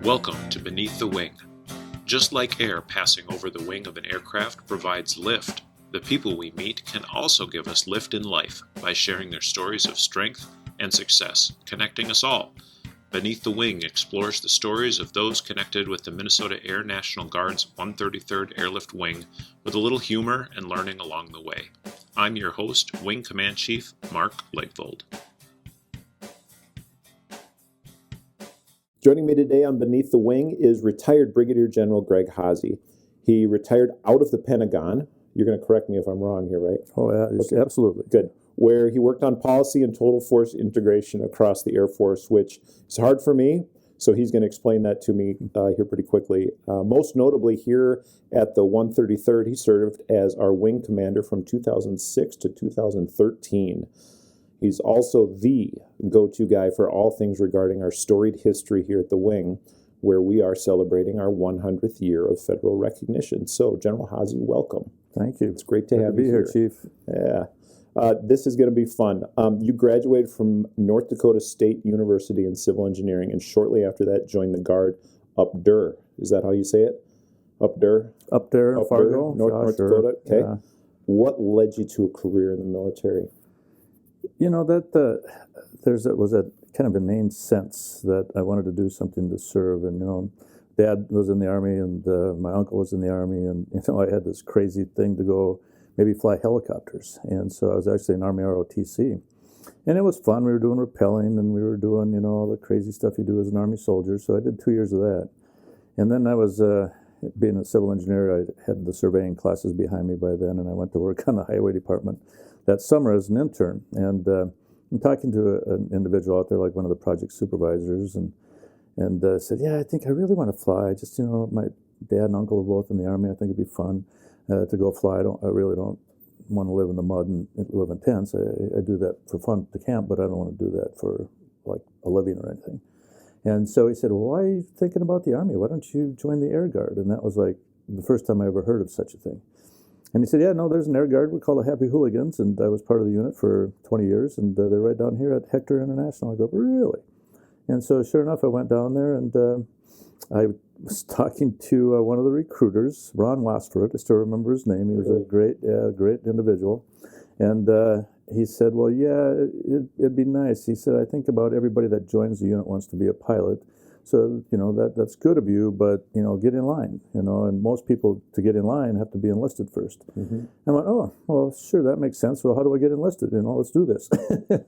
Welcome to Beneath the Wing. Just like air passing over the wing of an aircraft provides lift, the people we meet can also give us lift in life by sharing their stories of strength and success, connecting us all. Beneath the Wing explores the stories of those connected with the Minnesota Air National Guard's 133rd Airlift Wing with a little humor and learning along the way. I'm your host, Wing Command Chief Mark Legvold. Joining me today on Beneath the Wing is retired Brigadier General Greg Haase. He retired out of the Pentagon. You're going to correct me if I'm wrong here, right? Oh, yeah, okay. Absolutely. Good. Where he worked on policy and total force integration across the Air Force, which is hard for me. So he's going to explain that to me here pretty quickly. Most notably here at the 133rd, he served as our wing commander from 2006 to 2013. He's also the go-to guy for all things regarding our storied history here at the Wing, where we are celebrating our 100th year of federal recognition. So, General Haase, welcome. Thank you. It's great to have you here, Chief. Yeah. This is going to be fun. You graduated from North Dakota State University in civil engineering, and shortly after that joined the Guard up der. Is that how you say it? Up der? Up there in Fargo. North Dakota. Okay. Yeah. What led you to a career in the military? You know, that was a kind of innate sense that I wanted to do something to serve. And, you know, Dad was in the Army and my uncle was in the Army. And, you know, I had this crazy thing to go maybe fly helicopters. And so I was actually in Army ROTC. And it was fun. We were doing rappelling and we were doing, you know, all the crazy stuff you do as an Army soldier. So I did 2 years of that. And then I was, being a civil engineer, I had the surveying classes behind me by then. And I went to work on the highway department that summer as an intern. And I'm talking to an individual out there, like one of the project supervisors, and said, yeah, I think I really want to fly. Just, you know, my dad and uncle were both in the Army. I think it'd be fun to go fly. I really don't want to live in the mud and live in tents. I do that for fun to camp, but I don't want to do that for like a living or anything. And so he said, well, why are you thinking about the Army? Why don't you join the Air Guard? And that was like the first time I ever heard of such a thing. And he said, yeah, no, there's an Air Guard. We call it Happy Hooligans. And I was part of the unit for 20 years. And they're right down here at Hector International. I go, really? And so sure enough, I went down there and I was talking to one of the recruiters, Ron Wasford. I still remember his name. He was a great individual. And he said, well, yeah, it'd be nice. He said, I think about everybody that joins the unit wants to be a pilot. So, you know, that's good of you, but, you know, get in line, you know, and most people to get in line have to be enlisted first. Mm-hmm. I went, oh, well, sure, that makes sense. Well, how do I get enlisted? You know, let's do this.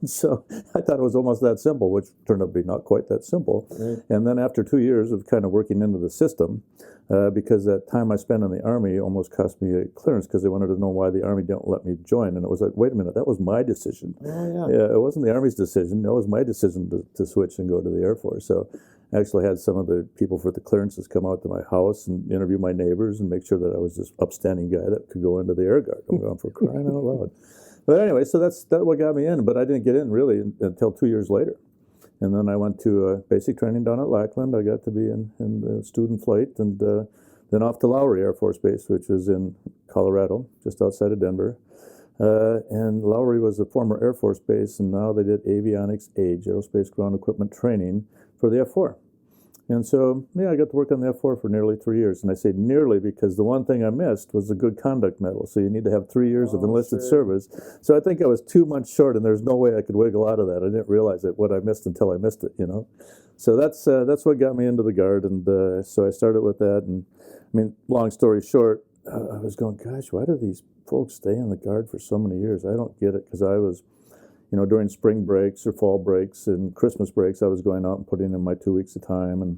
So I thought it was almost that simple, which turned out to be not quite that simple. Right. And then after 2 years of kind of working into the system, because that time I spent in the Army almost cost me a clearance because they wanted to know why the Army didn't let me join. And it was like, wait a minute, that was my decision. Oh, yeah. It wasn't the Army's decision. It was my decision to switch and go to the Air Force. So I actually had some of the people for the clearances come out to my house and interview my neighbors and make sure that I was this upstanding guy that could go into the Air Guard. I'm going for crying out loud. But anyway, so that's what got me in. But I didn't get in really until 2 years later. And then I went to basic training down at Lackland. I got to be in the student flight and then off to Lowry Air Force Base, which was in Colorado, just outside of Denver. And Lowry was a former Air Force base, and now they did Avionics Age, Aerospace Ground Equipment Training for the F-4. And so, yeah, I got to work on the F-4 for nearly 3 years. And I say nearly because the one thing I missed was the Good Conduct Medal. So you need to have 3 years of enlisted service. So I think I was 2 months short, and there's no way I could wiggle out of that. I didn't realize what I missed until I missed it, you know. So that's what got me into the Guard. And so I started with that. And, I mean, long story short, I was going, gosh, why do these folks stay in the Guard for so many years? I don't get it, because I was, you know, during spring breaks or fall breaks and Christmas breaks, I was going out and putting in my 2 weeks of time. And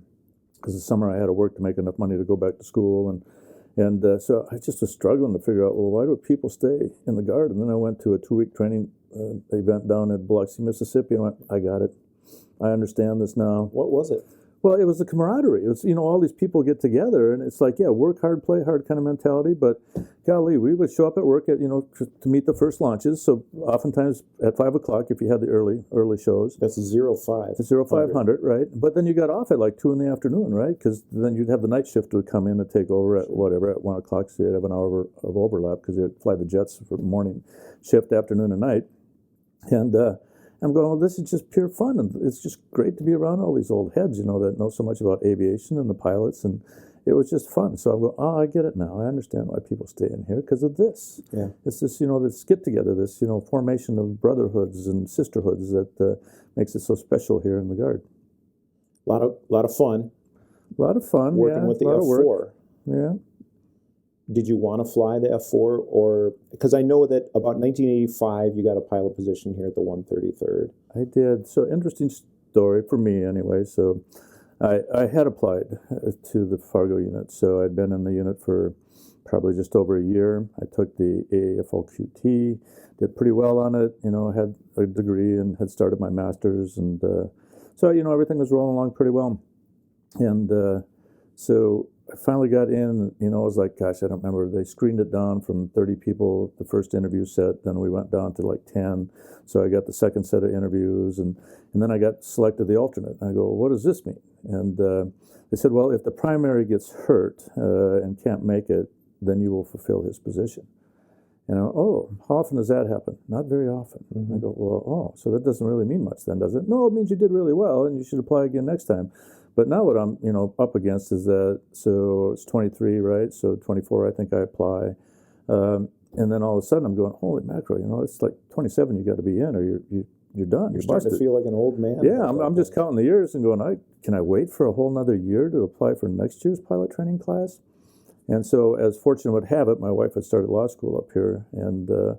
because the summer I had to work to make enough money to go back to school. And so I just was struggling to figure out, well, why do people stay in the Guard? And then I went to a 2-week training event down at Biloxi, Mississippi, and I went, I got it. I understand this now. What was it? Well, it was the camaraderie. It was, you know, all these people get together, and it's like, yeah, work hard, play hard kind of mentality. But golly, we would show up at work to meet the first launches. So oftentimes at 5 o'clock, if you had the early shows. That's 05. It's 0500, right? But then you got off at like 2 in the afternoon, right? Because then you'd have the night shift would come in and take over at whatever at 1 o'clock. So you'd have an hour of overlap because you'd fly the jets for morning shift, afternoon, and night. And I'm going, well, this is just pure fun, and it's just great to be around all these old heads, that know so much about aviation and the pilots, and it was just fun. So I go, oh, I get it now. I understand why people stay in here because of this. Yeah. It's this, this get together, this, formation of brotherhoods and sisterhoods that makes it so special here in the Guard. A lot of fun. A lot of fun. Working with the F4. Yeah. Did you want to fly the F4, or because I know that about 1985 you got a pilot position here at the 133rd? I did. So interesting story for me anyway. So I had applied to the Fargo unit. So I'd been in the unit for probably just over a year. I took the AAFLQT, did pretty well on it, had a degree and had started my master's. And so, everything was rolling along pretty well. And so I finally got in, I was like, gosh, I don't remember. They screened it down from 30 people, the first interview set. Then we went down to like 10. So I got the second set of interviews. And then I got selected the alternate. I go, well, what does this mean? And they said, well, if the primary gets hurt and can't make it, then you will fulfill his position. And I go, oh, how often does that happen? Not very often. I go, well, so that doesn't really mean much then, does it? No, it means you did really well and you should apply again next time. But now what I'm, up against is that, so it's 23, right? So 24, I think I apply. And then all of a sudden I'm going, holy mackerel, it's like 27 you got to be in or you're done. You're starting to feel like an old man. Yeah, I'm just counting the years and going, can I wait for a whole nother year to apply for next year's pilot training class? And so as fortune would have it, my wife had started law school up here. And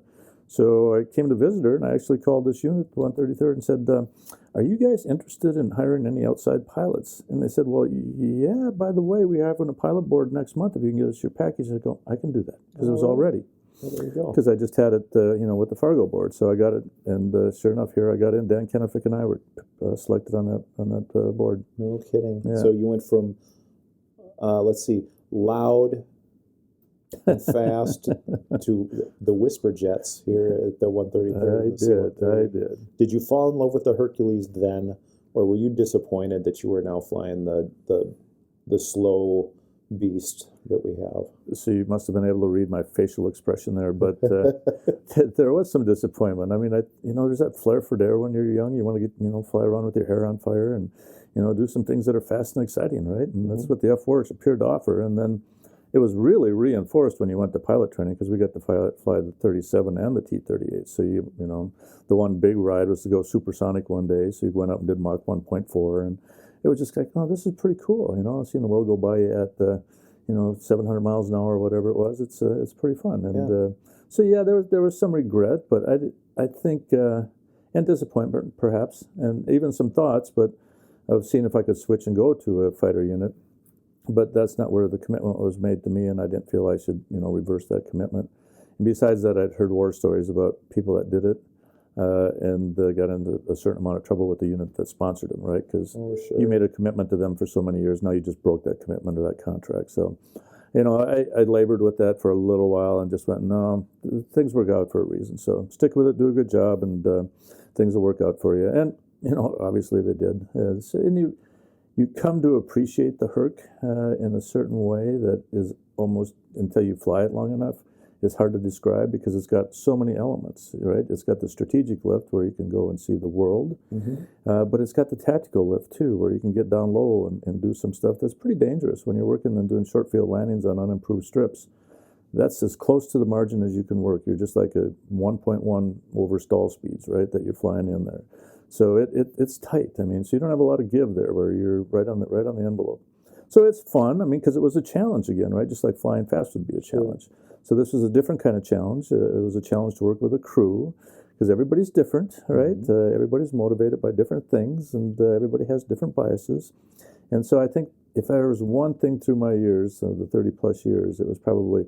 so I came to visit her, and I actually called this unit, the 133rd, and said, are you guys interested in hiring any outside pilots? And they said, well, yeah, by the way, we're having a pilot board next month. If you can get us your package, I go, I can do that, because it was all ready. Well, there you go. Because I just had it, with the Fargo board. So I got it, and sure enough, here I got in. Dan Kennefick and I were selected on that board. No kidding. Yeah. So you went from, loud and fast to the whisper jets here at the 133rd. I did. Did you fall in love with the Hercules then, or were you disappointed that you were now flying the slow beast that we have? So you must have been able to read my facial expression there, but there was some disappointment. I mean, there's that flair for dare when you're young. You want to get, fly around with your hair on fire and, do some things that are fast and exciting, right? And that's what the F4 appeared to offer. And then it was really reinforced when you went to pilot training, because we got to fly the 37 and the T-38. So the one big ride was to go supersonic one day. So you went up and did Mach 1.4, and it was just like, oh, this is pretty cool. Seeing the world go by at 700 miles an hour or whatever it was. It's pretty fun. And so there was some regret, but I think and disappointment perhaps, and even some thoughts, but of seeing if I could switch and go to a fighter unit. But that's not where the commitment was made to me, and I didn't feel I should, reverse that commitment. And besides that, I'd heard war stories about people that did it and got into a certain amount of trouble with the unit that sponsored them, right? Because you made a commitment to them for so many years, now you just broke that commitment or that contract. So, I labored with that for a little while and just went, no, things work out for a reason. So stick with it, do a good job, and things will work out for you. And, obviously they did. And you come to appreciate the Herc in a certain way that is almost, until you fly it long enough, is hard to describe, because it's got so many elements, right? It's got the strategic lift where you can go and see the world, but it's got the tactical lift too, where you can get down low and do some stuff that's pretty dangerous when you're working and doing short field landings on unimproved strips. That's as close to the margin as you can work. You're just like a 1.1 over stall speeds, right, that you're flying in there. So it's tight. I mean, so you don't have a lot of give there, where you're right on the envelope. So it's fun. I mean, because it was a challenge again, right? Just like flying fast would be a challenge. So this was a different kind of challenge. It was a challenge to work with a crew, because everybody's different, right? Everybody's motivated by different things, and everybody has different biases. And so I think if there was one thing through my years, the 30 plus years, it was probably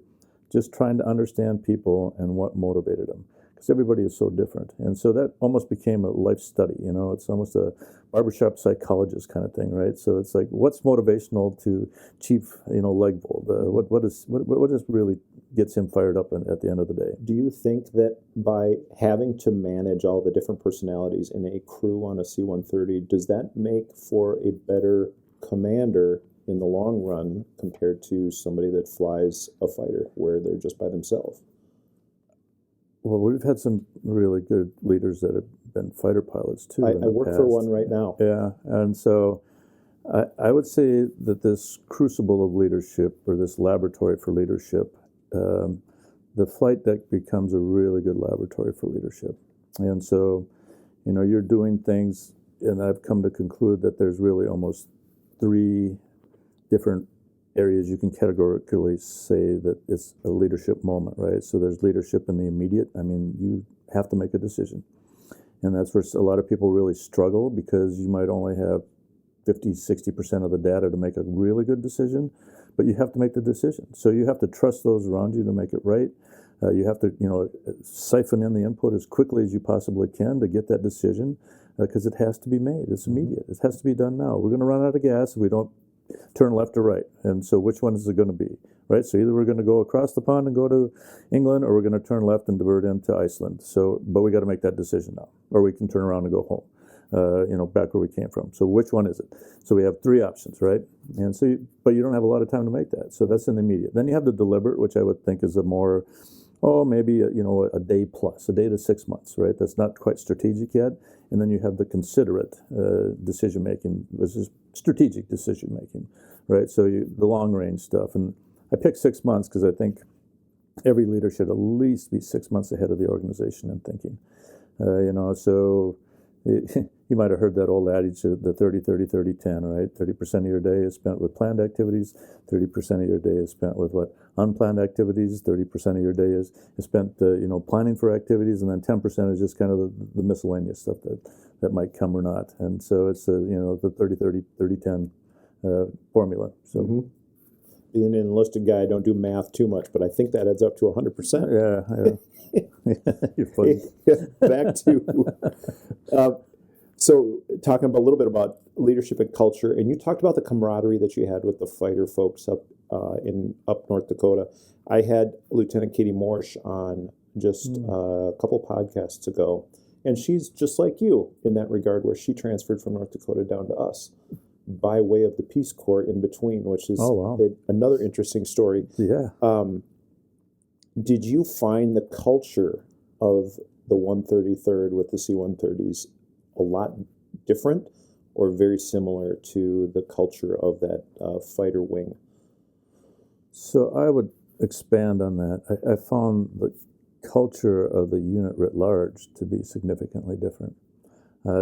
just trying to understand people and what motivated them, because everybody is so different. And so that almost became a life study, it's almost a barbershop psychologist kind of thing, right? So it's like, what's motivational to Chief, Legvold? What just really gets him fired up at the end of the day? Do you think that by having to manage all the different personalities in a crew on a C-130, does that make for a better commander in the long run compared to somebody that flies a fighter where they're just by themselves? Well, we've had some really good leaders that have been fighter pilots too. I in the work past. for one right now. Yeah, and so I would say that this crucible of leadership, or this laboratory for leadership, the flight deck becomes a really good laboratory for leadership. And so, you're doing things, and I've come to conclude that there's really almost three different areas you can categorically say that it's a leadership moment, right? So there's leadership in the immediate. I mean, you have to make a decision. And that's where a lot of people really struggle, because you might only have 50, 60% of the data to make a really good decision, but you have to make the decision. So you have to trust those around you to make it right. You have to, siphon in the input as quickly as you possibly can to get that decision, because it has to be made. It's immediate. It has to be done now. We're going to run out of gas if we don't turn left or right. And so which one is it going to be, right? So either we're going to go across the pond and go to England, or we're going to turn left and divert into Iceland. So, but we got to make that decision now, or we can turn around and go home. Back where we came from. So which one is it? So we have three options, right? And so, but you don't have a lot of time to make that. So that's an immediate. Then you have the deliberate, which I would think is a more, maybe a day plus, a day to 6 months, right? That's not quite strategic yet. And then you have the considerate decision making, which is strategic decision making, right? So the long range stuff. And I picked 6 months because I think every leader should at least be 6 months ahead of the organization in thinking. You might have heard that old adage, the 30-30-30-10, right? 30% of your day is spent with planned activities, 30% of your day is spent with unplanned activities, 30% of your day is spent, planning for activities, and then 10% is just kind of the miscellaneous stuff that might come or not. And so it's, the 30-30-30-10 formula. So. Mm-hmm. Being an enlisted guy, I don't do math too much, but I think that adds up to 100%. Yeah. You're funny. Back to so talking a little bit about leadership and culture, and you talked about the camaraderie that you had with the fighter folks up North Dakota. I had Lieutenant Katie Morsch on just a couple podcasts ago, and she's just like you in that regard, where she transferred from North Dakota down to us by way of the Peace Corps in between, which is another interesting story. Yeah. Did you find the culture of the 133rd with the C-130s a lot different, or very similar to the culture of that fighter wing? So I would expand on that. I found the culture of the unit writ large to be significantly different.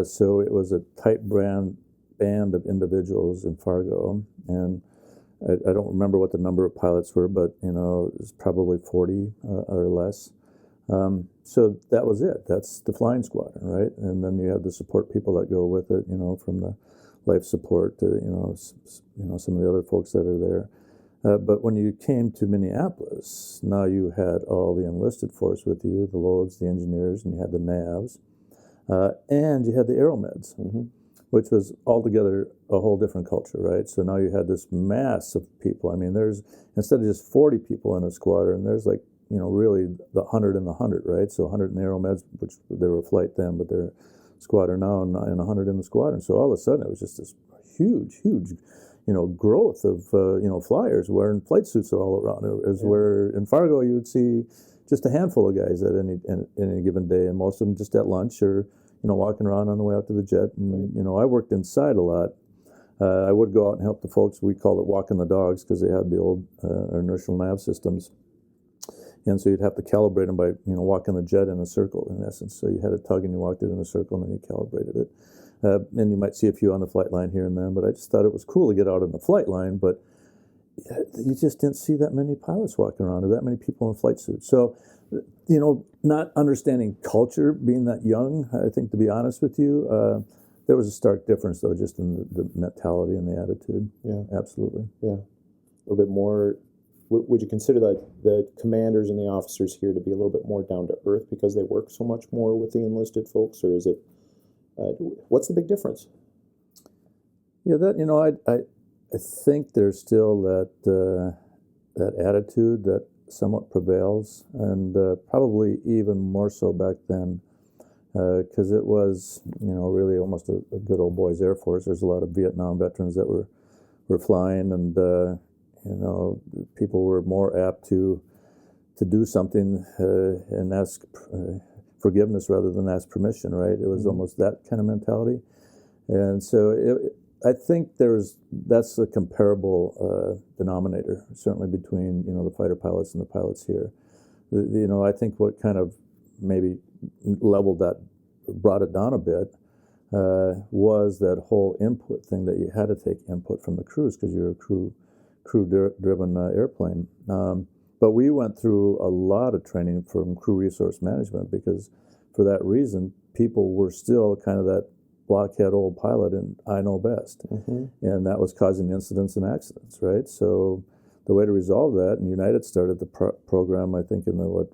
So it was a tight band of individuals in Fargo, and I don't remember what the number of pilots were, but it was probably 40 or less. So that was it. That's the flying squadron, right? And then you have the support people that go with it, from the life support to some of the other folks that are there. But when you came to Minneapolis, now you had all the enlisted force with you, the loads, the engineers, and you had the NAVs, and you had the aeromeds. Mm-hmm. Which was altogether a whole different culture, right? So now you had this mass of people. I mean, there's, instead of just 40 people in a squadron, there's really the 100 and the 100, right? So 100 in the aeromeds, which they were a flight then, but they're squadron now, and 100 in the squadron. So all of a sudden it was just this huge, growth of, flyers wearing flight suits all around. Where in Fargo you would see just a handful of guys at any given day, and most of them just at lunch or walking around on the way out to the jet. And, I worked inside a lot. I would go out and help the folks. We called it walking the dogs, because they had the old inertial nav systems. And so you'd have to calibrate them by, walking the jet in a circle, in essence. So you had a tug and you walked it in a circle, and then you calibrated it. And you might see a few on the flight line here and then, but I just thought it was cool to get out on the flight line. But you just didn't see that many pilots walking around, or that many people in flight suits. So, not understanding culture, being that young, I think, to be honest with you, there was a stark difference, though, just in the mentality and the attitude. Yeah. Absolutely. Yeah. A little bit more. Would you consider the commanders and the officers here to be a little bit more down to earth because they work so much more with the enlisted folks, or is it, what's the big difference? Yeah, I think there's still that attitude that somewhat prevails, and probably even more so back then, because it was, really almost a good old boys Air Force. There's a lot of Vietnam veterans that were flying, and people were more apt to to do something and ask forgiveness rather than ask permission, right? It was almost that kind of mentality. And so I think that's a comparable denominator, certainly between, the fighter pilots and the pilots here. I think what kind of maybe leveled that, brought it down a bit, was that whole input thing that you had to take input from the crews because you're a crew-driven airplane. But we went through a lot of training from crew resource management because for that reason, people were still kind of that blockhead old pilot and I know best. And that was causing incidents and accidents, right? So the way to resolve that, and United started the program, I think, in the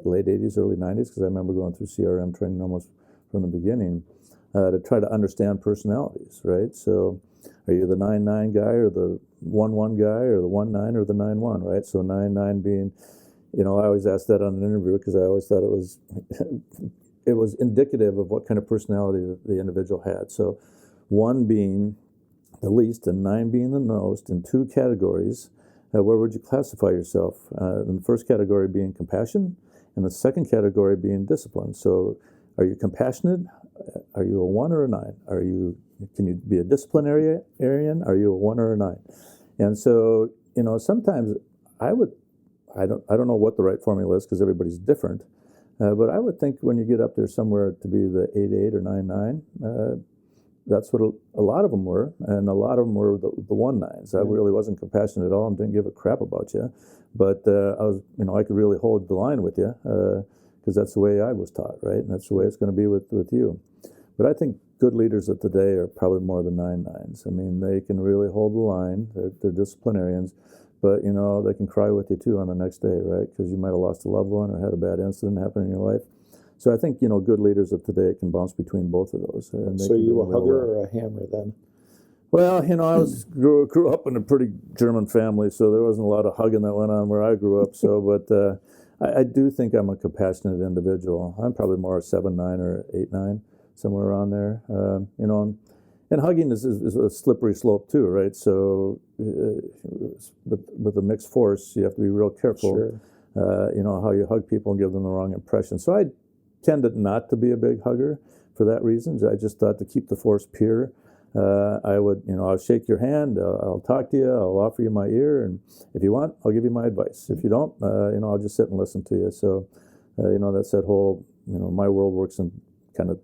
late 80s, early 90s, because I remember going through CRM training almost from the beginning, to try to understand personalities, right? So are you the 9-9 guy or the 1-1 guy or the 1-9 or the 9-1, right? So 9-9 being, I always asked that on an interview because I always thought it was it was indicative of what kind of personality the individual had. So 1 being the least and 9 being the most in 2 categories. Where would you classify yourself? In the first category being compassion, and the second category being discipline. So are you compassionate? Are you a 1 or a 9? Can you be a disciplinarian? Are you a 1 or a 9? And so, sometimes I don't know what the right formula is because everybody's different. But I would think when you get up there somewhere to be the 8-8 or 9-9, that's what a lot of them were, and a lot of them were the 1-9s. I really wasn't compassionate at all and didn't give a crap about you, but I was, I could really hold the line with you because that's the way I was taught, right? And that's the way it's going to be with you. But I think good leaders of today are probably more the 9-9s. I mean, they can really hold the line. They're disciplinarians, but they can cry with you too on the next day, right? Because you might have lost a loved one or had a bad incident happen in your life. So I think, good leaders of today can bounce between both of those. And so you a hugger or a hammer then? Well, I grew up in a pretty German family, so there wasn't a lot of hugging that went on where I grew up. So, but I do think I'm a compassionate individual. I'm probably more a 7-9 or 8-9, somewhere around there. And hugging is a slippery slope too, right? So with a mixed force, you have to be real careful. Sure. How you hug people and give them the wrong impression. So I tended not to be a big hugger for that reason. I just thought to keep the force pure. I would, I'll shake your hand, I'll talk to you, I'll offer you my ear, and if you want, I'll give you my advice. If you don't, I'll just sit and listen to you. So, that's that whole, my world works in kind of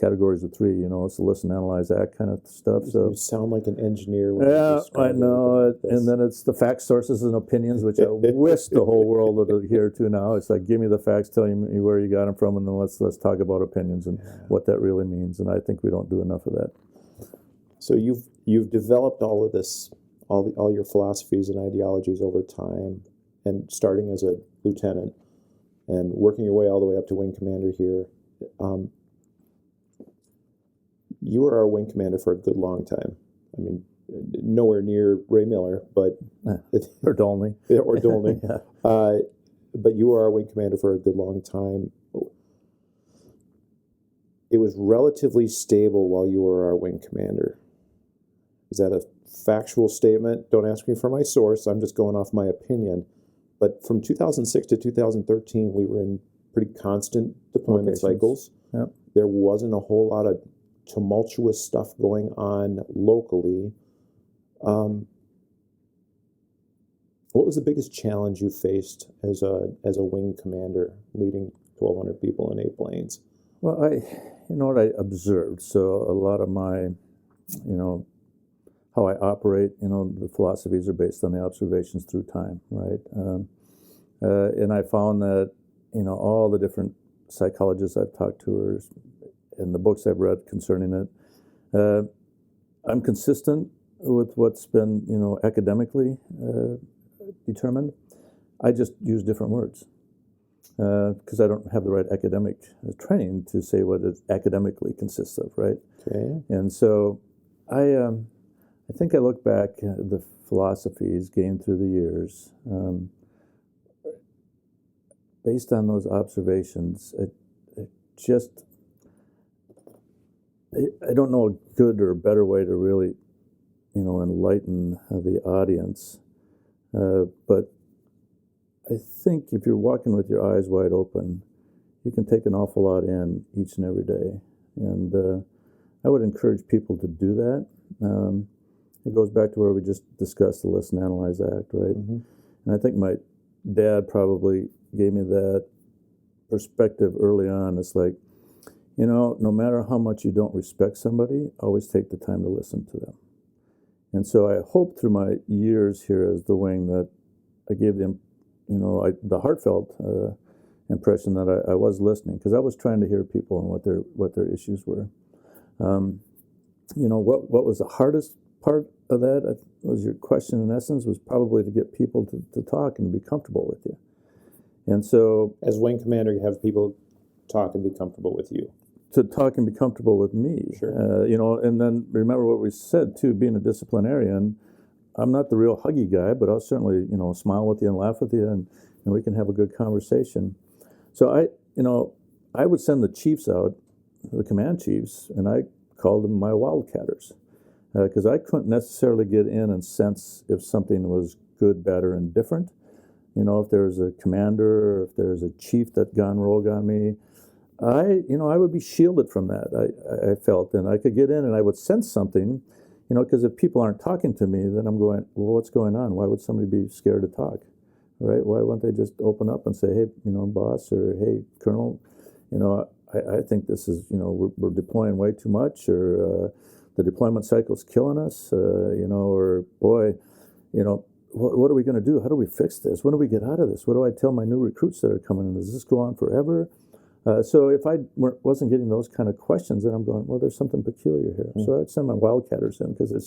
categories of 3, it's the listen, analyze, act kind of stuff. So you sound like an engineer. When yeah, I know. And then it's the facts, sources, and opinions, which I wish the whole world would adhere to now. It's like, give me the facts, tell me where you got them from, and then let's talk about opinions and what that really means. And I think we don't do enough of that. So you've developed all of this, all your philosophies and ideologies over time, and starting as a lieutenant and working your way all the way up to wing commander here. You were our wing commander for a good long time. I mean, nowhere near Ray Miller, but or Dolney. Or Dolney. Yeah. But you were our wing commander for a good long time. It was relatively stable while you were our wing commander. Is that a factual statement? Don't ask me for my source. I'm just going off my opinion. But from 2006 to 2013, we were in pretty constant deployment cycles. Yep. There wasn't a whole lot of tumultuous stuff going on locally. What was the biggest challenge you faced as a wing commander leading 1,200 people in 8 planes? Well, what I observed. So a lot of my, how I operate, the philosophies are based on the observations through time, right? And I found that, all the different psychologists I've talked to or in the books I've read concerning it, I'm consistent with what's been, academically determined. I just use different words because I don't have the right academic training to say what it academically consists of, right? Okay. And so I think I look back at the philosophies gained through the years. Based on those observations, I don't know a good or better way to really, enlighten the audience. But I think if you're walking with your eyes wide open, you can take an awful lot in each and every day. And I would encourage people to do that. It goes back to where we just discussed the Listen, Analyze, Act, right? Mm-hmm. And I think my dad probably gave me that perspective early on. It's like, no matter how much you don't respect somebody, always take the time to listen to them. And so I hope through my years here as the wing that I gave them, the heartfelt impression that I was listening, because I was trying to hear people and what their issues were. What was the hardest part of that was your question in essence was probably to get people to talk and be comfortable with you. And so As wing commander, you have people talk and be comfortable with you. To talk and be comfortable with me. Sure. And then remember what we said too, being a disciplinarian, I'm not the real huggy guy, but I'll certainly, smile with you and laugh with you and we can have a good conversation. So I would send the chiefs out, the command chiefs, and I called them my wildcatters. Because I couldn't necessarily get in and sense if something was good, bad, or indifferent. If there's a commander, or if there's a chief that gone rogue on me, I would be shielded from that. I felt, and I could get in and I would sense something, because if people aren't talking to me, then I'm going, well, what's going on? Why would somebody be scared to talk, right? Why wouldn't they just open up and say, hey, boss, or hey, colonel, I think this is, we're deploying way too much, or the deployment cycle's killing us, or boy, what are we going to do? How do we fix this? When do we get out of this? What do I tell my new recruits that are coming in? Does this go on forever? So if I wasn't getting those kind of questions, then I'm going, well, there's something peculiar here. So I'd send my wildcatters in because there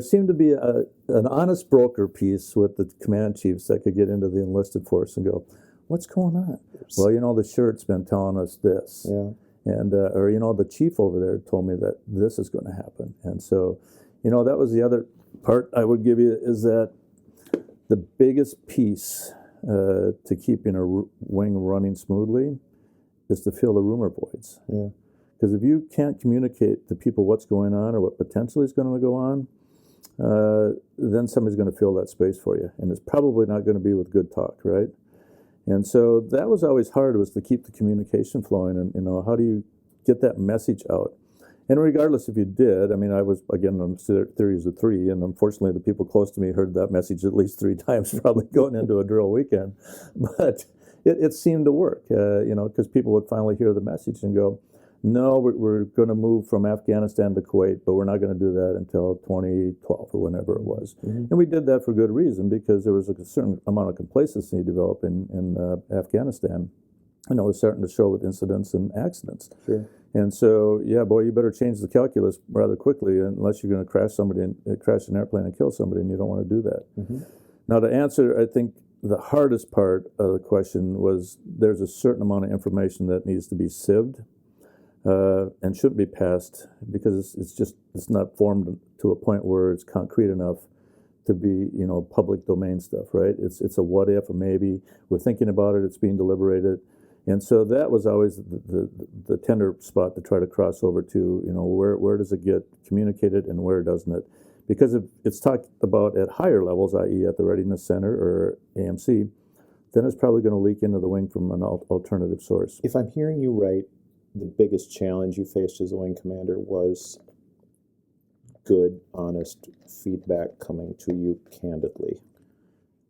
seemed to be an honest broker piece with the command chiefs that could get into the enlisted force and go, what's going on? Well, the shirt's been telling us this. Yeah. And, or, the chief over there told me that this is going to happen. And so, that was the other part I would give you is that the biggest piece to keeping a wing running smoothly is to fill the rumor voids. Yeah. Because if you can't communicate to people what's going on or what potentially is going to go on, then somebody's going to fill that space for you. And it's probably not going to be with good talk, right? And so that was always hard, was to keep the communication flowing and, how do you get that message out? And regardless if you did, I was, again, on theories of three, and unfortunately the people close to me heard that message at least 3 times, probably going into a drill weekend. But it seemed to work, because people would finally hear the message and go, no, we're going to move from Afghanistan to Kuwait, but we're not going to do that until 2012 or whenever it was. Mm-hmm. And we did that for good reason, because there was a certain amount of complacency developing in Afghanistan, and it was starting to show with incidents and accidents. Sure. And so, yeah, boy, you better change the calculus rather quickly, unless you're going to crash an airplane and kill somebody, and you don't want to do that. Mm-hmm. Now, to answer, I think the hardest part of the question was there's a certain amount of information that needs to be sieved. And shouldn't be passed because it's not formed to a point where it's concrete enough to be public domain stuff, right? It's a what if, a maybe. We're thinking about it. It's being deliberated, and so that was always the tender spot to try to cross over to. Where does it get communicated and where doesn't it? Because if it's talked about at higher levels, i.e., at the Readiness Center or AMC, then it's probably going to leak into the wing from an alternative source. If I'm hearing you right, the biggest challenge you faced as a wing commander was good, honest feedback coming to you candidly.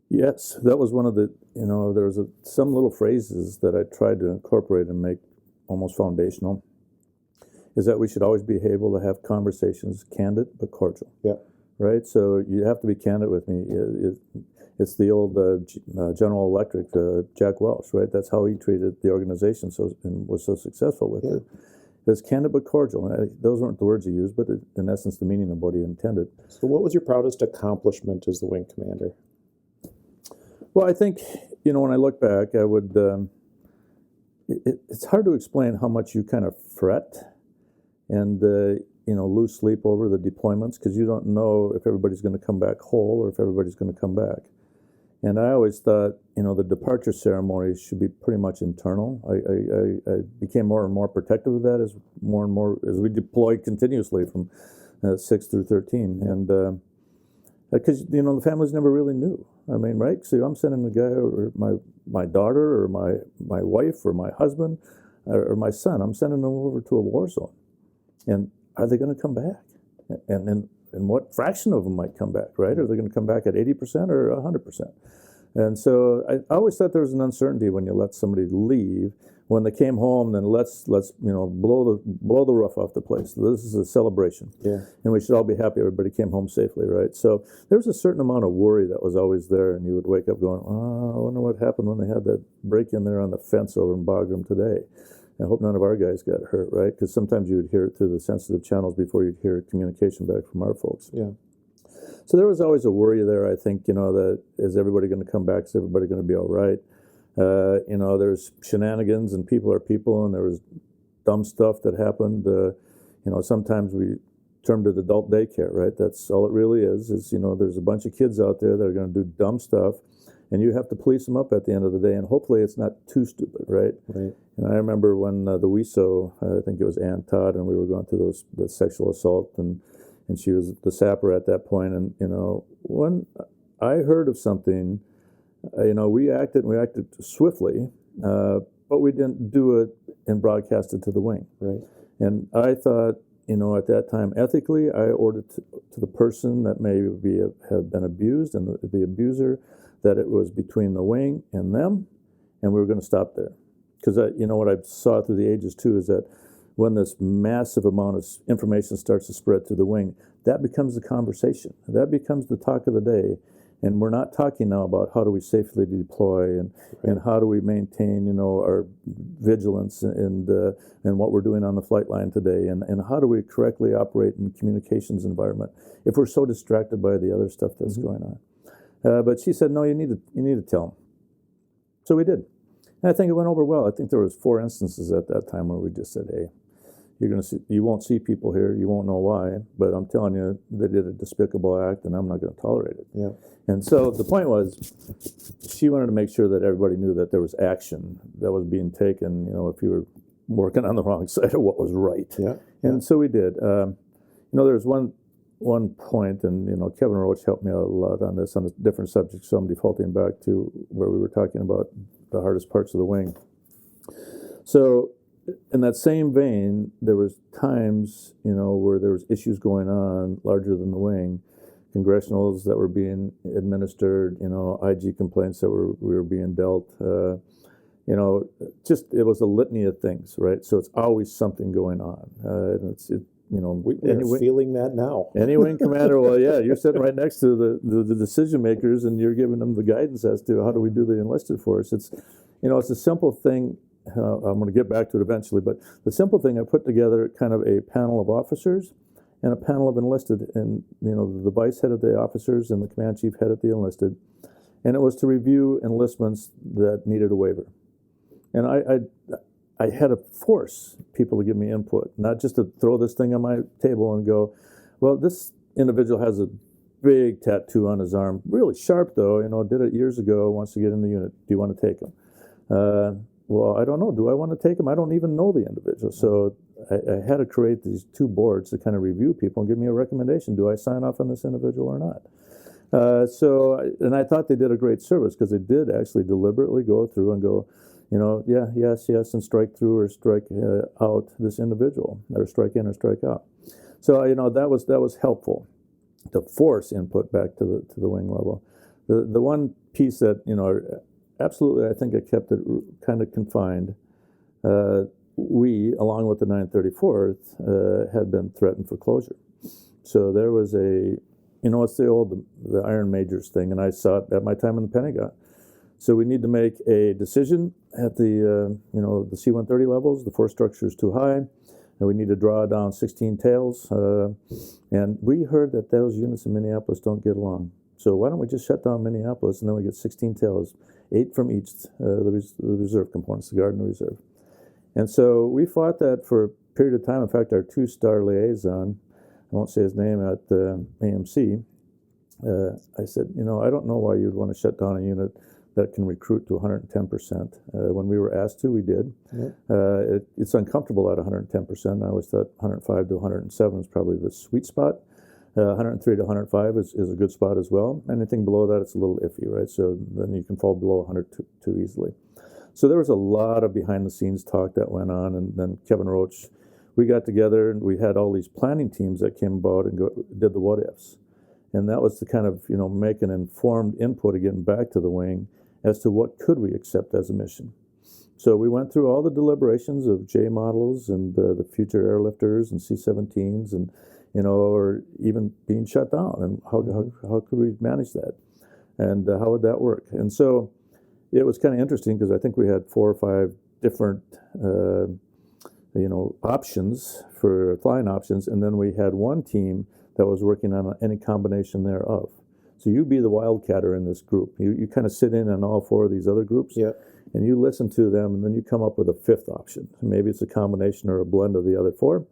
Yes, that was one of the, there was some little phrases that I tried to incorporate and make almost foundational, is that we should always be able to have conversations candid but cordial. Yeah. Right? So you have to be candid with me. It's the old General Electric, Jack Welch, right? That's how he treated the organization and was so successful with it. It was candid but cordial. Those weren't the words he used, but in essence, the meaning of what he intended. So what was your proudest accomplishment as the wing commander? Well, I think, when I look back, I would, it's hard to explain how much you kind of fret and, lose sleep over the deployments, because you don't know if everybody's going to come back whole or if everybody's going to come back. And I always thought, the departure ceremonies should be pretty much internal. I became more and more protective of that as we deployed continuously from 6 through 13. And because, the families never really knew. I mean, right? So I'm sending the guy or my daughter or my wife or my husband or my son. I'm sending them over to a war zone. And are they going to come back? And what fraction of them might come back, right? Are they going to come back at 80% or 100%? And so I always thought there was an uncertainty when you let somebody leave. When they came home, then let's blow the roof off the place. This is a celebration, and we should all be happy everybody came home safely, right? So there was a certain amount of worry that was always there, and you would wake up going, "Oh, I wonder what happened when they had that break in there on the fence over in Bagram today." I hope none of our guys got hurt, right? Because sometimes you would hear it through the sensitive channels before you'd hear communication back from our folks. Yeah. So there was always a worry there. I think that is everybody going to come back? Is everybody going to be all right? There's shenanigans and people are people, and there was dumb stuff that happened. Sometimes we termed it adult daycare, right? That's all it really is there's a bunch of kids out there that are going to do dumb stuff, and you have to police them up at the end of the day, and hopefully it's not too stupid, right? Right. And I remember when the WISO, I think it was Ann Todd, and we were going through the sexual assault, and she was the sapper at that point, and when I heard of something, we acted swiftly, but we didn't do it and broadcast it to the wing. Right. And I thought, at that time, ethically, I ordered to the person that maybe have been abused and the abuser that it was between the wing and them, and we were going to stop there. Because, what I saw through the ages, too, is that when this massive amount of information starts to spread through the wing, that becomes the conversation. That becomes the talk of the day. And we're not talking now about how do we safely deploy and how do we maintain, our vigilance and what we're doing on the flight line today, and how do we correctly operate in communications environment if we're so distracted by the other stuff that's going on. But she said, no, you need to tell them. So we did. And I think it went over well. I think there was 4 instances at that time where we just said, hey, you won't see people here, you won't know why, but I'm telling you, they did a despicable act, and I'm not going to tolerate it. Yeah. And so the point was, she wanted to make sure that everybody knew that there was action that was being taken, if you were working on the wrong side of what was right. Yeah. And so we did. There's one point, and Kevin Roach helped me out a lot on this, on a different subject, so I'm defaulting back to where we were talking about the hardest parts of the wing. So in that same vein, there was times, where there was issues going on larger than the wing, congressionals that were being administered, IG complaints that we were being dealt, just it was a litany of things, right? So it's always something going on. We're feeling that now. Any wing commander, well, yeah, you're sitting right next to the decision makers, and you're giving them the guidance as to how do we do the enlisted force. It's a simple thing. I'm going to get back to it eventually, but the simple thing, I put together kind of a panel of officers and a panel of enlisted, and the vice headed the officers and the command chief headed the enlisted, and it was to review enlistments that needed a waiver. And I had to force people to give me input, not just to throw this thing on my table and go, well, this individual has a big tattoo on his arm, really sharp though, did it years ago, wants to get in the unit. Do you want to take him? Well, I don't know. Do I want to take him? I don't even know the individual. So I had to create these 2 boards to kind of review people and give me a recommendation. Do I sign off on this individual or not? And I thought they did a great service, because they did actually deliberately go through and go, yes, and strike through or strike out this individual, or strike in or strike out. So, that was helpful to force input back to the wing level. The one piece that, absolutely, I think I kept it kind of confined. We, along with the 934th, had been threatened for closure. So there was it's the Iron Majors thing, and I saw it at my time in the Pentagon. So we need to make a decision at the C-130 levels. The force structure is too high, and we need to draw down 16 tails. And we heard that those units in Minneapolis don't get along. So why don't we just shut down Minneapolis, and then we get 16 tails, 8 from each, the reserve components, the Guard and the Reserve. And so we fought that for a period of time. In fact, our 2-star liaison, I won't say his name, at AMC, I said, I don't know why you'd want to shut down a unit that can recruit to 110%. When we were asked to, we did. Yeah. It's uncomfortable at 110%. I always thought 105 to 107 is probably the sweet spot. 103 to 105 is a good spot as well. Anything below that, it's a little iffy, right? So then you can fall below 100 too easily. So there was a lot of behind-the-scenes talk that went on, and then Kevin Roach, we got together and we had all these planning teams that came about and did the what-ifs. And that was to kind of, make an informed input again back to the wing as to what could we accept as a mission. So we went through all the deliberations of J models and the future airlifters and C-17s and, or even being shut down, and how could we manage that? And how would that work? And so it was kind of interesting because I think we had 4 or 5 different, options for flying options. And then we had one team that was working on any combination thereof. So you be the wildcatter in this group. You kind of sit in on all 4 of these other groups, and you listen to them, and then you come up with a 5th option. Maybe it's a combination or a blend of the other 4.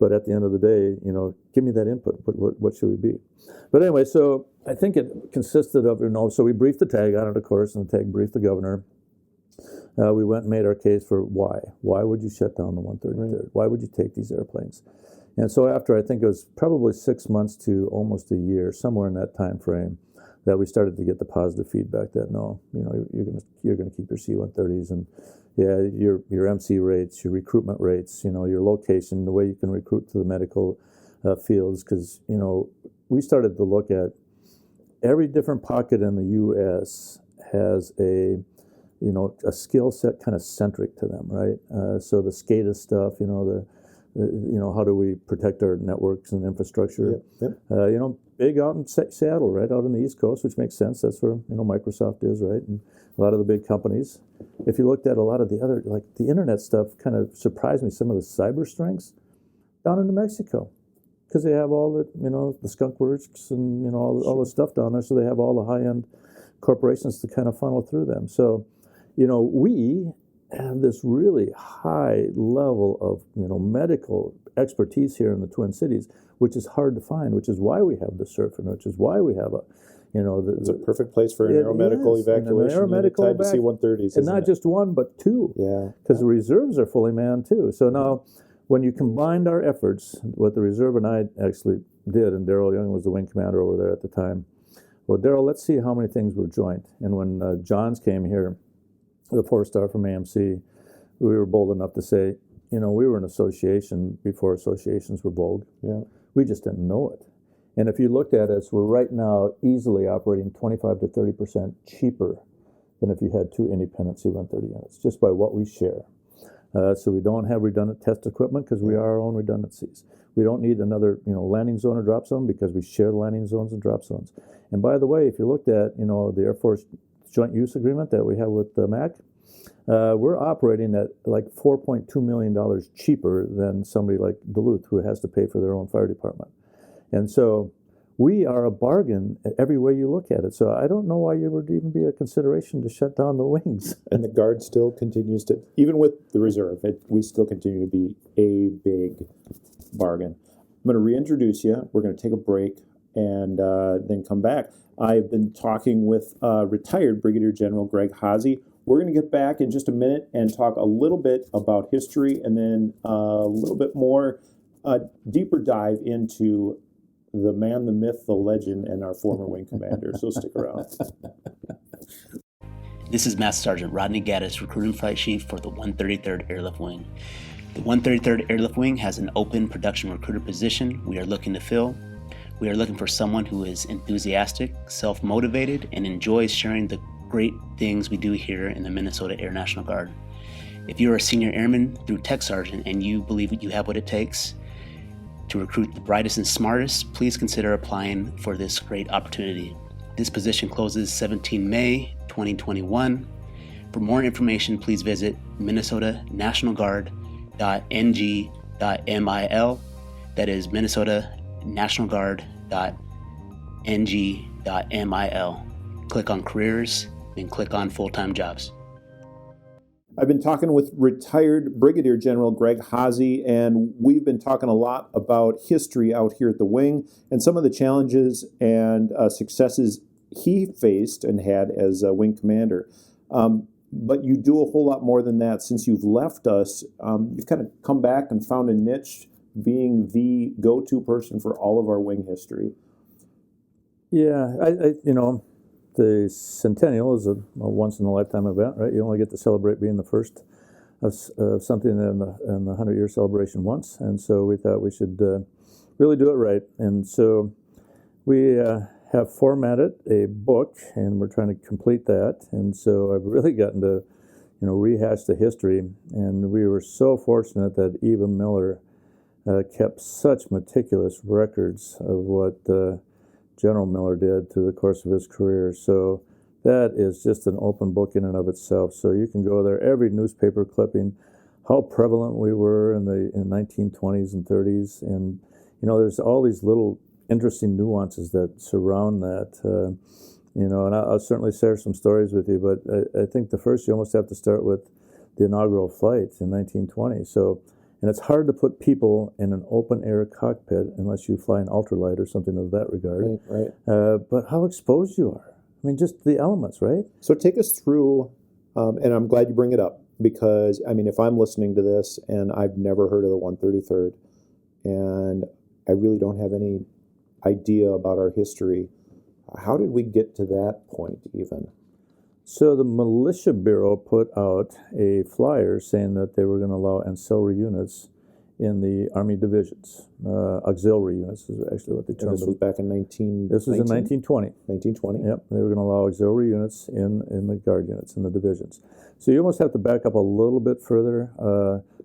But at the end of the day, give me that input. What should we be? But anyway, so I think it consisted of, so we briefed the tag on it, of course, and the tag briefed the governor. We went and made our case for why. Why would you shut down the 133rd? Right. Why would you take these airplanes? And so after, I think it was probably 6 months to almost a year, somewhere in that time frame, that we started to get the positive feedback that no, you're gonna keep your C-130s, and your MC rates, your recruitment rates, your location, the way you can recruit to the medical fields, because we started to look at every different pocket in the U.S. has a skill set kind of centric to them, right? So the SCADA stuff, how do we protect our networks and infrastructure? Big out in Seattle, right out on the East Coast, which makes sense. That's where Microsoft is, right, and a lot of the big companies. If you looked at a lot of the other, like the internet stuff, kind of surprised me. Some of the cyber strengths down in New Mexico, because they have all the the skunk works and all the stuff down there. So they have all the high end corporations to kind of funnel through them. So we have this really high level of medical expertise here in the Twin Cities, which is hard to find, which is why we have the surfing, which is why we have it's a perfect place for an aeromedical evacuation unit tied to C-130s, and not just one but 2. Because the reserves are fully manned too. So now, when you combined our efforts, what the reserve and I actually did, and Daryl Young was the wing commander over there at the time. Well, Daryl, let's see how many things were joint. And when Johns came here, the 4-star from AMC, we were bold enough to say, we were an association before associations were vogue. We just didn't know it. And if you looked at us, we're right now easily operating 25 to 30% cheaper than if you had 2 independent C-130 units, just by what we share. So we don't have redundant test equipment because we are our own redundancies. We don't need another, landing zone or drop zone because we share landing zones and drop zones. And by the way, if you looked at, the Air Force Joint Use Agreement that we have with the MAC, we're operating at like $4.2 million cheaper than somebody like Duluth, who has to pay for their own fire department. And so we are a bargain every way you look at it. So I don't know why it would even be a consideration to shut down the wings. And the Guard still continues to, even with the reserve, we still continue to be a big bargain. I'm going to reintroduce you. We're going to take a break and then come back. I've been talking with retired Brigadier General Greg Haase. We're going to get back in just a minute and talk a little bit about history, and then a little bit more deeper dive into the man, the myth, the legend, and our former wing commander. So stick around. This is Master Sergeant Rodney Gaddis, Recruiting Flight Chief for the 133rd Airlift Wing. The 133rd Airlift Wing has an open production recruiter position we are looking to fill. We are looking for someone who is enthusiastic, self-motivated, and enjoys sharing the great things we do here in the Minnesota Air National Guard. If you are a senior airman through Tech Sergeant and you believe you have what it takes to recruit the brightest and smartest, please consider applying for this great opportunity. This position closes 17 May 2021. For more information, please visit minnesotanationalguard.ng.mil. That is minnesotanationalguard.ng.mil. Click on careers and click on full-time jobs. I've been talking with retired Brigadier General Greg Haase, and we've been talking a lot about history out here at the wing and some of the challenges and successes he faced and had as a wing commander. But you do a whole lot more than that. Since you've left us, you've kind of come back and found a niche being the go-to person for all of our wing history. Yeah, the centennial is a once-in-a-lifetime event, right? You only get to celebrate being the first of something in the 100-year celebration once, and so we thought we should really do it right. And so we have formatted a book, and we're trying to complete that. And so I've really gotten to, rehash the history, and we were so fortunate that Eva Miller kept such meticulous records of what General Miller did through the course of his career. So that is just an open book in and of itself. So you can go there, every newspaper clipping, how prevalent we were in the 1920s and 30s. And, there's all these little interesting nuances that surround that, and I'll certainly share some stories with you, but I think the first you almost have to start with the inaugural flight in 1920. So, and it's hard to put people in an open air cockpit unless you fly an ultralight or something of that regard. Right. But how exposed you are. I mean, just the elements, right? So take us through, and I'm glad you bring it up, because, if I'm listening to this and I've never heard of the 133rd, and I really don't have any idea about our history, how did we get to that point even? So the Militia Bureau put out a flyer saying that they were going to allow ancillary units in the Army divisions. Auxiliary units is actually what they termed This was back in This was in 1920. 1920. Yep, they were going to allow auxiliary units in the Guard units, in the divisions. So you almost have to back up a little bit further.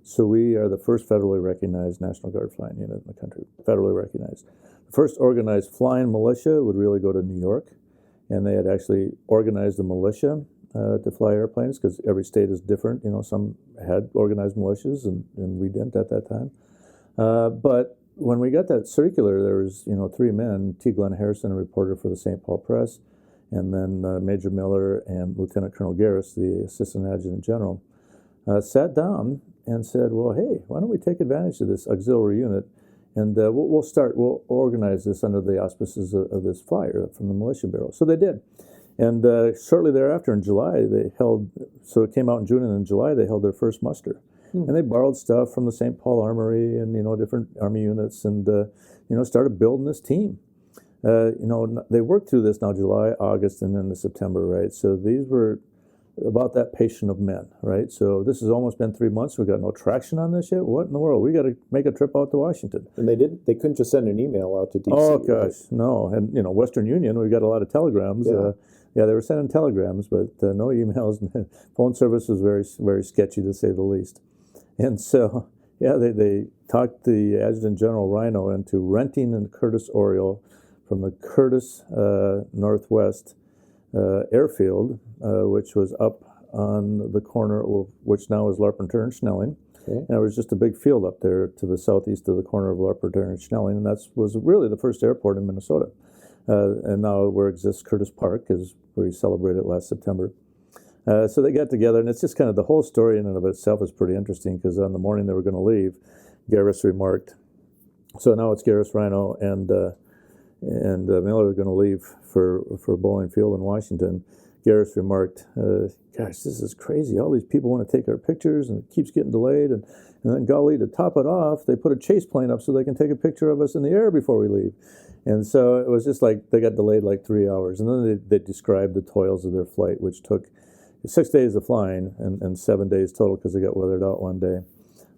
So we are the first federally recognized National Guard flying unit in the country, federally recognized. The first organized flying militia would really go to New York, and they had actually organized a militia to fly airplanes, because every state is different. Some had organized militias, and we didn't at that time. But when we got that circular, there was, three men, T. Glenn Harrison, a reporter for the St. Paul Press, and then Major Miller and Lieutenant Colonel Garris, the Assistant Adjutant General, sat down and said, well, hey, why don't we take advantage of this auxiliary unit, and we'll organize this under the auspices of this flyer from the Militia Bureau. So they did. And shortly thereafter, in July, so it came out in June, and in July they held their first muster. And they borrowed stuff from the St. Paul Armory and, different Army units, and, started building this team. They worked through this now July, August, and then the September, right? So these were about that patient of men, right? So this has almost been 3 months. We've got no traction on this yet. What in the world? We got to make a trip out to Washington. And they couldn't just send an email out to DC. Oh, gosh, no. And, Western Union, we got a lot of telegrams. Yeah, they were sending telegrams, but no emails. Phone service was very, very sketchy, to say the least. And so, they talked the Adjutant General Rhino into renting the Curtis Oriole from the Curtis Northwest airfield, which was up on the corner of which now is Larpenteur and Schnelling. Okay. And there was just a big field up there to the southeast of the corner of Larpenteur and Schnelling, and that was really the first airport in Minnesota. And now where exists Curtis Park, is where we celebrated last September. So they got together, and it's just kind of the whole story in and of itself is pretty interesting, because on the morning they were going to leave, Garris remarked, so now it's Garris, Rhino, and Miller are going to leave for Bowling Field in Washington. Garris remarked, gosh, this is crazy. All these people want to take our pictures, and it keeps getting delayed. And then, golly, to top it off, they put a chase plane up so they can take a picture of us in the air before we leave. And so it was just like they got delayed like 3 hours. And then they described the toils of their flight, which took 6 days of flying and 7 days total, because they got weathered out one day.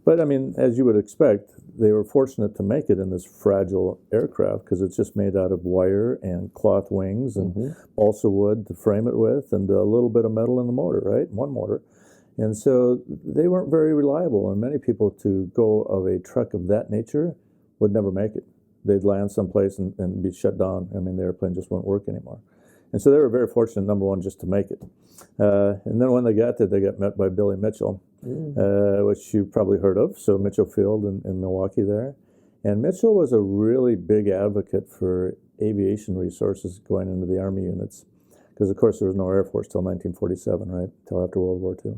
But, as you would expect, they were fortunate to make it in this fragile aircraft, because it's just made out of wire and cloth wings and balsa wood to frame it with, and a little bit of metal in the motor, right? One motor. And so they weren't very reliable, and many people, to go of a truck of that nature, would never make it. They'd land someplace and be shut down. The airplane just wouldn't work anymore. And so they were very fortunate, number one, just to make it. And then when they got there, they got met by Billy Mitchell, which you probably heard of. So Mitchell Field in Milwaukee there. And Mitchell was a really big advocate for aviation resources going into the Army units, because, of course, there was no Air Force till 1947, right, till after World War II.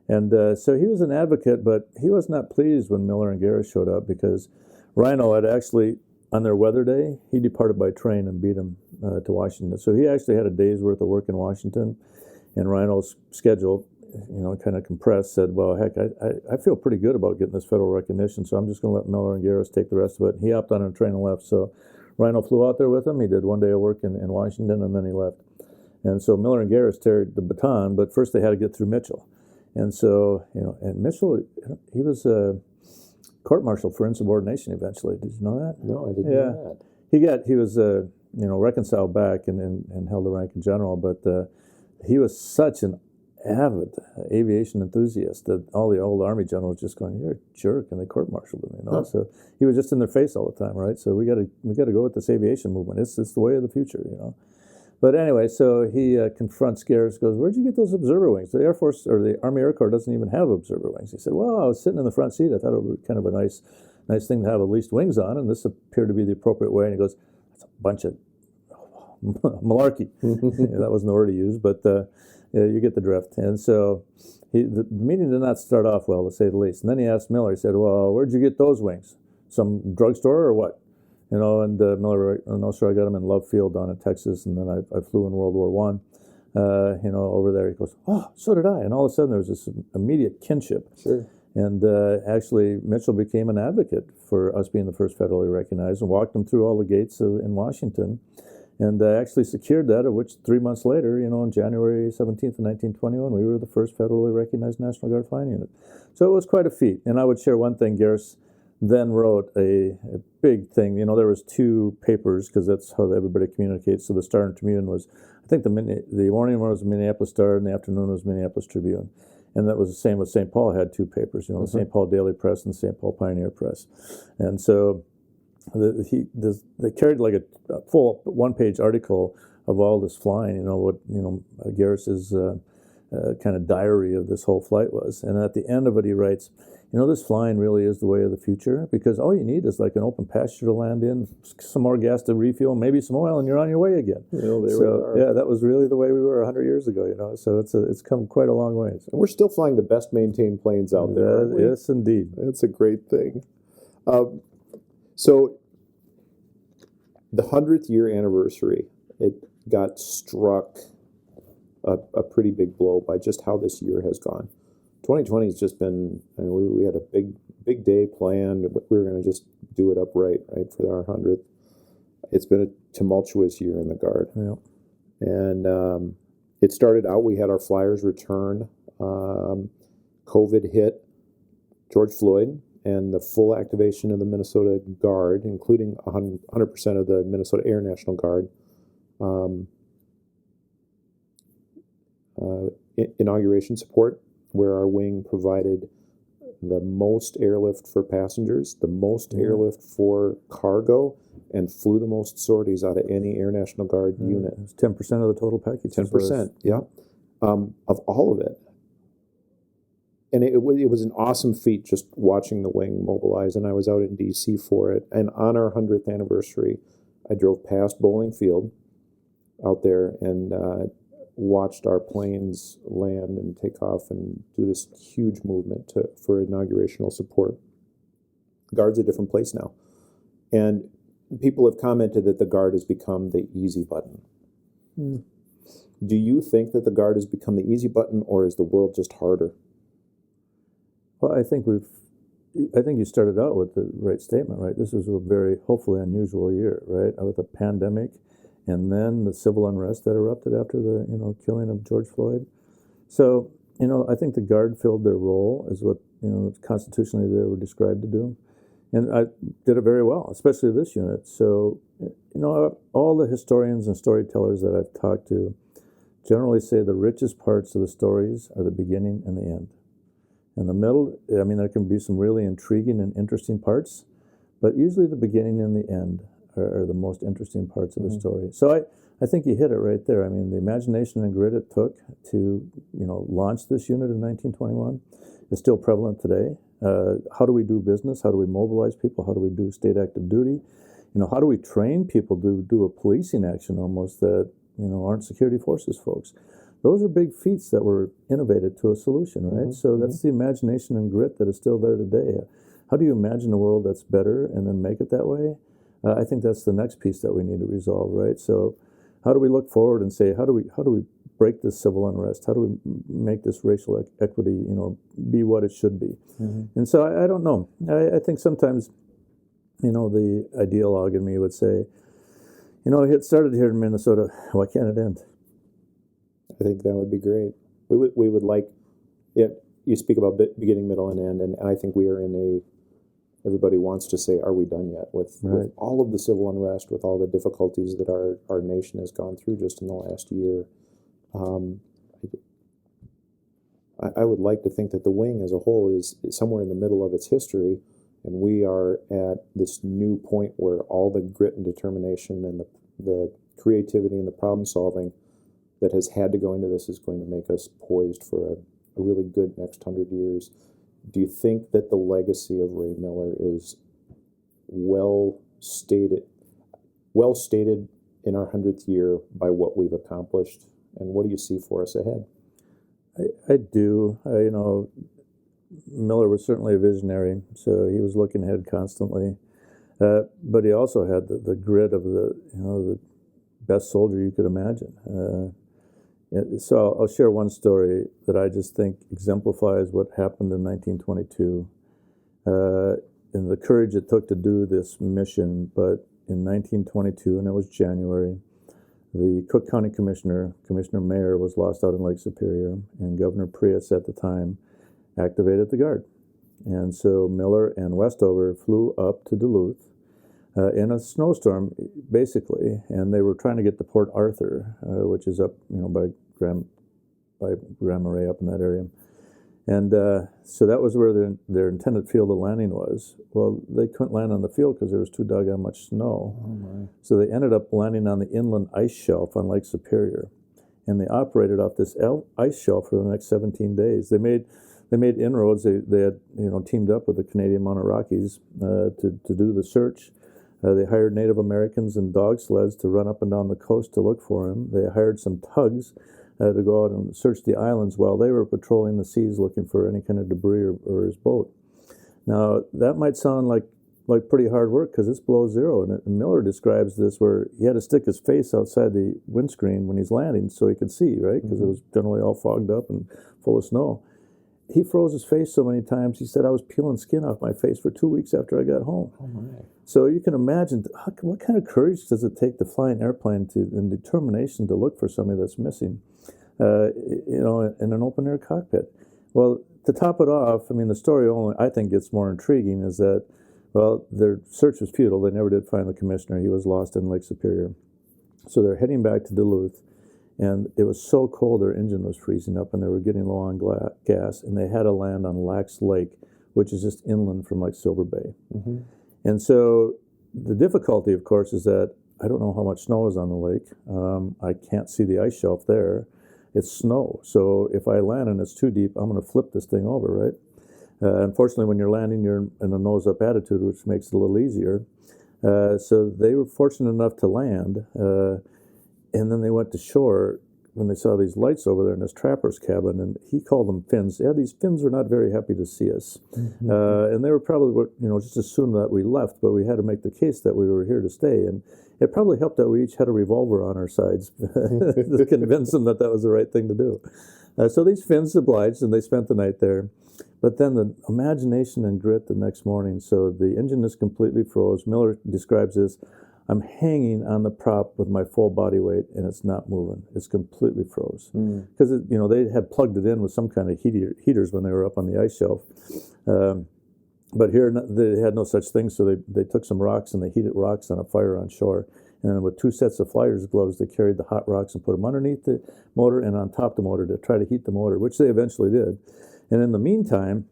And so he was an advocate, but he was not pleased when Miller and Garris showed up, because Rhino had actually, on their weather day, he departed by train and beat him to Washington. So he actually had a day's worth of work in Washington, and Rhino's schedule kind of compressed, said, well, heck, I feel pretty good about getting this federal recognition, so I'm just going to let Miller and Garris take the rest of it. He hopped on a train and left. So Rhino flew out there with him. He did one day of work in Washington, and then he left. And so Miller and Garris carried the baton, but first they had to get through Mitchell. And so, and Mitchell, he was a court-martialed for insubordination eventually. Did you know that? No, I didn't know that. He was reconciled back and held the rank of general, but he was such an avid aviation enthusiast that all the old Army generals just going, "You're a jerk," and they court-martialed him. Huh. So he was just in their face all the time, right? So we got to go with this aviation movement. It's the way of the future, But anyway, so he confronts Garris, goes, "Where'd you get those observer wings? The Air Force or the Army Air Corps doesn't even have observer wings." He said, "Well, I was sitting in the front seat. I thought it would be kind of a nice thing to have at least wings on, and this appeared to be the appropriate way." And he goes, "That's a bunch of malarkey." That wasn't the word he used, but you get the drift. And so the meeting did not start off well, to say the least. And then he asked Miller, he said, "Well, where'd you get those wings? Some drugstore or what?" And Miller, "No, sir, I got them in Love Field down in Texas, and then I flew in World War I, over there." He goes, "Oh, so did I." And all of a sudden there was this immediate kinship. Sure. And actually, Mitchell became an advocate for us being the first federally recognized and walked them through all the gates in Washington. And actually secured that, of which 3 months later, on January 17th of 1921, we were the first federally recognized National Guard flying unit. So it was quite a feat. And I would share one thing. Garris then wrote a big thing. There was two papers, because that's how everybody communicates. So the Star and Tribune was, I think the morning one was the Minneapolis Star, and the afternoon was Minneapolis Tribune. And that was the same with St. Paul. Had two papers, the St. Paul Daily Press and the St. Paul Pioneer Press. And so they carried like a full one-page article of all this flying, Garris's kind of diary of this whole flight was. And at the end of it, he writes, "This flying really is the way of the future, because all you need is like an open pasture to land in, some more gas to refuel, maybe some oil, and you're on your way again." There we are. Yeah, that was really the way we were 100 years ago, So it's come quite a long way. And we're still flying the best maintained planes out there. Aren't we? Yes, indeed. That's a great thing. So the 100th year anniversary, it got struck a pretty big blow by just how this year has gone. 2020 has just been, we had a big day planned. We were going to just do it upright, right, for our 100th. It's been a tumultuous year in the Guard. Yeah. And it started out, we had our flyers return. COVID hit, George Floyd, and the full activation of the Minnesota Guard, including 100% of the Minnesota Air National Guard. Inauguration support, where our wing provided the most airlift for passengers, the most airlift for cargo, and flew the most sorties out of any Air National Guard unit. It was 10% of the total package. 10%, yeah, of all of it. And it was an awesome feat just watching the wing mobilize, and I was out in D.C. for it. And on our 100th anniversary, I drove past Bowling Field out there and watched our planes land and take off and do this huge movement for inaugurational support. Guard's a different place now. And people have commented that the Guard has become the easy button. Do you think that the Guard has become the easy button, or is the world just harder? Well, I think you started out with the right statement, right? This was a very, hopefully, unusual year, right? With a pandemic, and then the civil unrest that erupted after the, killing of George Floyd. So, I think the Guard filled their role as what, constitutionally they were described to do. And I did it very well, especially this unit. So, all the historians and storytellers that I've talked to generally say the richest parts of the stories are the beginning and the end. In the middle, there can be some really intriguing and interesting parts, but usually the beginning and the end are the most interesting parts of the story. So I think you hit it right there. The imagination and grit it took to, launch this unit in 1921 is still prevalent today. How do we do business? How do we mobilize people? How do we do state active duty? How do we train people to do a policing action almost that, aren't security forces folks? Those are big feats that were innovated to a solution, right? So that's the imagination and grit that is still there today. How do you imagine a world that's better and then make it that way? I think that's the next piece that we need to resolve, right? So how do we look forward and say, how do we break this civil unrest? How do we make this racial equity, be what it should be? Mm-hmm. And so I don't know. I think sometimes, the ideologue in me would say, it started here in Minnesota. Why can't it end? I think that would be great. We would like it. You speak about beginning, middle, and end, and I think we are in everybody wants to say, are we done yet with all of the civil unrest, with all the difficulties that our nation has gone through just in the last year? I would like to think that the wing as a whole is somewhere in the middle of its history, and we are at this new point where all the grit and determination and the creativity and the problem solving that has had to go into this is going to make us poised for a really good next 100 years. Do you think that the legacy of Ray Miller is well stated in our 100th year by what we've accomplished? And what do you see for us ahead? I do. Miller was certainly a visionary, so he was looking ahead constantly. But he also had the grit of the best soldier you could imagine. So I'll share one story that I just think exemplifies what happened in 1922 and the courage it took to do this mission. But in 1922, and it was January, the Cook County Commissioner Mayer, was lost out in Lake Superior, and Governor Prius at the time activated the Guard. And so Miller and Westover flew up to Duluth in a snowstorm, basically, and they were trying to get to Port Arthur, which is up, by Grand Marais, up in that area. And so that was where their intended field of landing was. Well, they couldn't land on the field because there was too doggone much snow. Oh my. So they ended up landing on the inland ice shelf on Lake Superior, and they operated off this ice shelf for the next 17 days. They made inroads. They had teamed up with the Canadian Mounted Rockies to do the search. They hired Native Americans and dog sleds to run up and down the coast to look for him. They hired some tugs to go out and search the islands while they were patrolling the seas looking for any kind of debris or his boat. Now, that might sound like pretty hard work because it's below zero. And Miller describes this where he had to stick his face outside the windscreen when he's landing so he could see, right? Because it was generally all fogged up and full of snow. He froze his face so many times, he said, I was peeling skin off my face for 2 weeks after I got home. Oh my. So you can imagine, what kind of courage does it take to fly an airplane and determination to look for somebody that's missing, in an open-air cockpit? Well, to top it off, the story only, I think, gets more intriguing is that, well, their search was futile. They never did find the commissioner. He was lost in Lake Superior. So they're heading back to Duluth. And it was so cold, their engine was freezing up, and they were getting low on gas, and they had to land on Lax Lake, which is just inland from like Silver Bay. Mm-hmm. And so the difficulty, of course, is that I don't know how much snow is on the lake. I can't see the ice shelf there. It's snow. So if I land and it's too deep, I'm going to flip this thing over, right? Unfortunately, when you're landing, you're in a nose-up attitude, which makes it a little easier. So they were fortunate enough to land. And then they went to shore when they saw these lights over there in this trapper's cabin, and he called them Finns. Yeah, these Finns were not very happy to see us. Mm-hmm. And they were probably, just assumed that we left, but we had to make the case that we were here to stay. And it probably helped that we each had a revolver on our sides to convince them that was the right thing to do. So these Finns obliged, and they spent the night there. But then the imagination and grit the next morning. So the engine is completely froze. Miller describes this. I'm hanging on the prop with my full body weight, and it's not moving. It's completely froze. Because, they had plugged it in with some kind of heaters when they were up on the ice shelf. But here, they had no such thing, so they took some rocks, and they heated rocks on a fire on shore. And with 2 sets of flyer's gloves, they carried the hot rocks and put them underneath the motor and on top of the motor to try to heat the motor, which they eventually did. And in the meantime,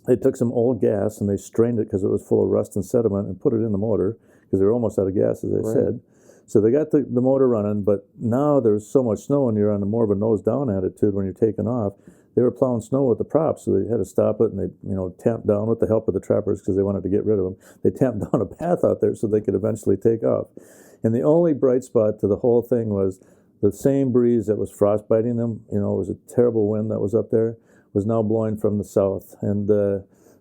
they took some old gas, and they strained it because it was full of rust and sediment and put it in the motor, because they were almost out of gas, as I said. So they got the motor running, but now there's so much snow, and you're on more of a nose-down attitude when you're taking off. They were plowing snow with the props, so they had to stop it, and they, tamped down with the help of the trappers because they wanted to get rid of them. They tamped down a path out there so they could eventually take off. And the only bright spot to the whole thing was the same breeze that was frostbiting them. It was a terrible wind that was up there, was now blowing from the south. And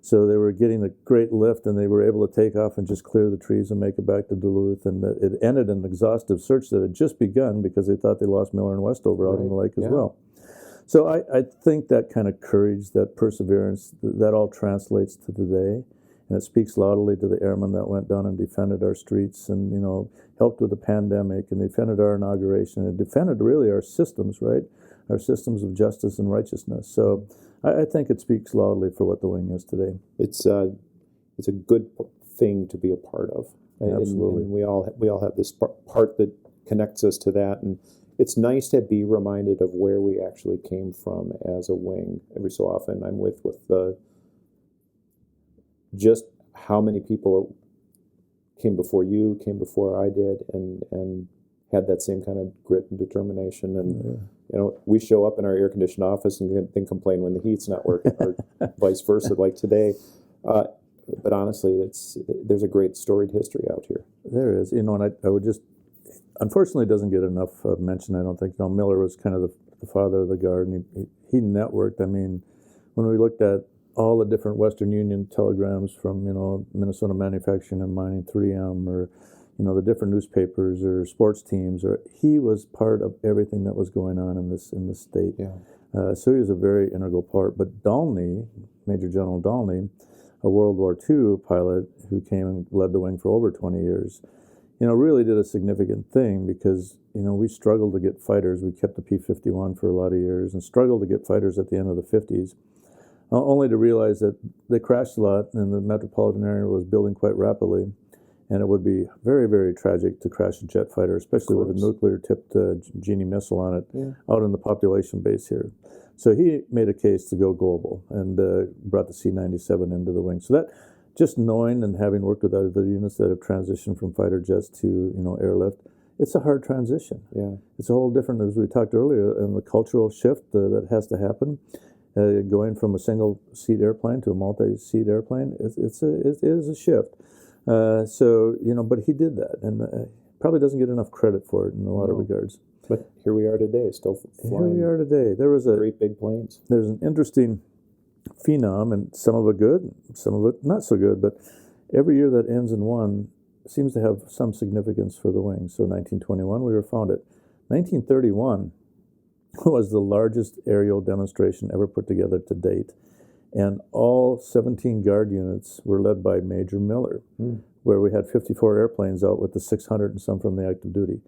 So they were getting a great lift, and they were able to take off and just clear the trees and make it back to Duluth. And it ended in an exhaustive search that had just begun because they thought they lost Miller and Westover out on the lake as well. So I think that kind of courage, that perseverance, that all translates to today. And it speaks loudly to the airmen that went down and defended our streets and, helped with the pandemic and defended our inauguration and defended really our systems, right? Our systems of justice and righteousness. So I think it speaks loudly for what the wing is today. It's a good thing to be a part of. Absolutely. And we all have this part that connects us to that. And it's nice to be reminded of where we actually came from as a wing. Every so often I'm with the just how many people came before you, came before I did, and had that same kind of grit and determination. And we show up in our air-conditioned office and then complain when the heat's not working, or vice versa, like today. But honestly, there's a great storied history out here. There is, and I would just, unfortunately, it doesn't get enough mention. I don't think. Miller was kind of the father of the Guard, and he networked. I mean, when we looked at all the different Western Union telegrams from Minnesota Manufacturing and Mining, 3M, or the different newspapers or sports teams, or he was part of everything that was going on in this state. Yeah. So he was a very integral part. But Dalney, Major General Dalney, a World War II pilot who came and led the wing for over 20 years, really did a significant thing because, we struggled to get fighters. We kept the P-51 for a lot of years and struggled to get fighters at the end of the 50s, only to realize that they crashed a lot and the metropolitan area was building quite rapidly. And it would be very, very tragic to crash a jet fighter, especially with a nuclear-tipped Genie missile on it out in the population base here. So he made a case to go global and brought the C-97 into the wing. So that, just knowing and having worked with other units that have transitioned from fighter jets to airlift, it's a hard transition. Yeah, it's a whole different, as we talked earlier, and the cultural shift that has to happen. Going from a single-seat airplane to a multi-seat airplane, it is a shift. But he did that, and probably doesn't get enough credit for it in a lot of regards. But here we are today, still flying. Here we are today. There was great big planes. There's an interesting phenom, and some of it good, some of it not so good, but every year that ends in one seems to have some significance for the wing. So 1921, we were founded. 1931 was the largest aerial demonstration ever put together to date. And all 17 Guard units were led by Major Miller, where we had 54 airplanes out with the 600 and some from the active duty.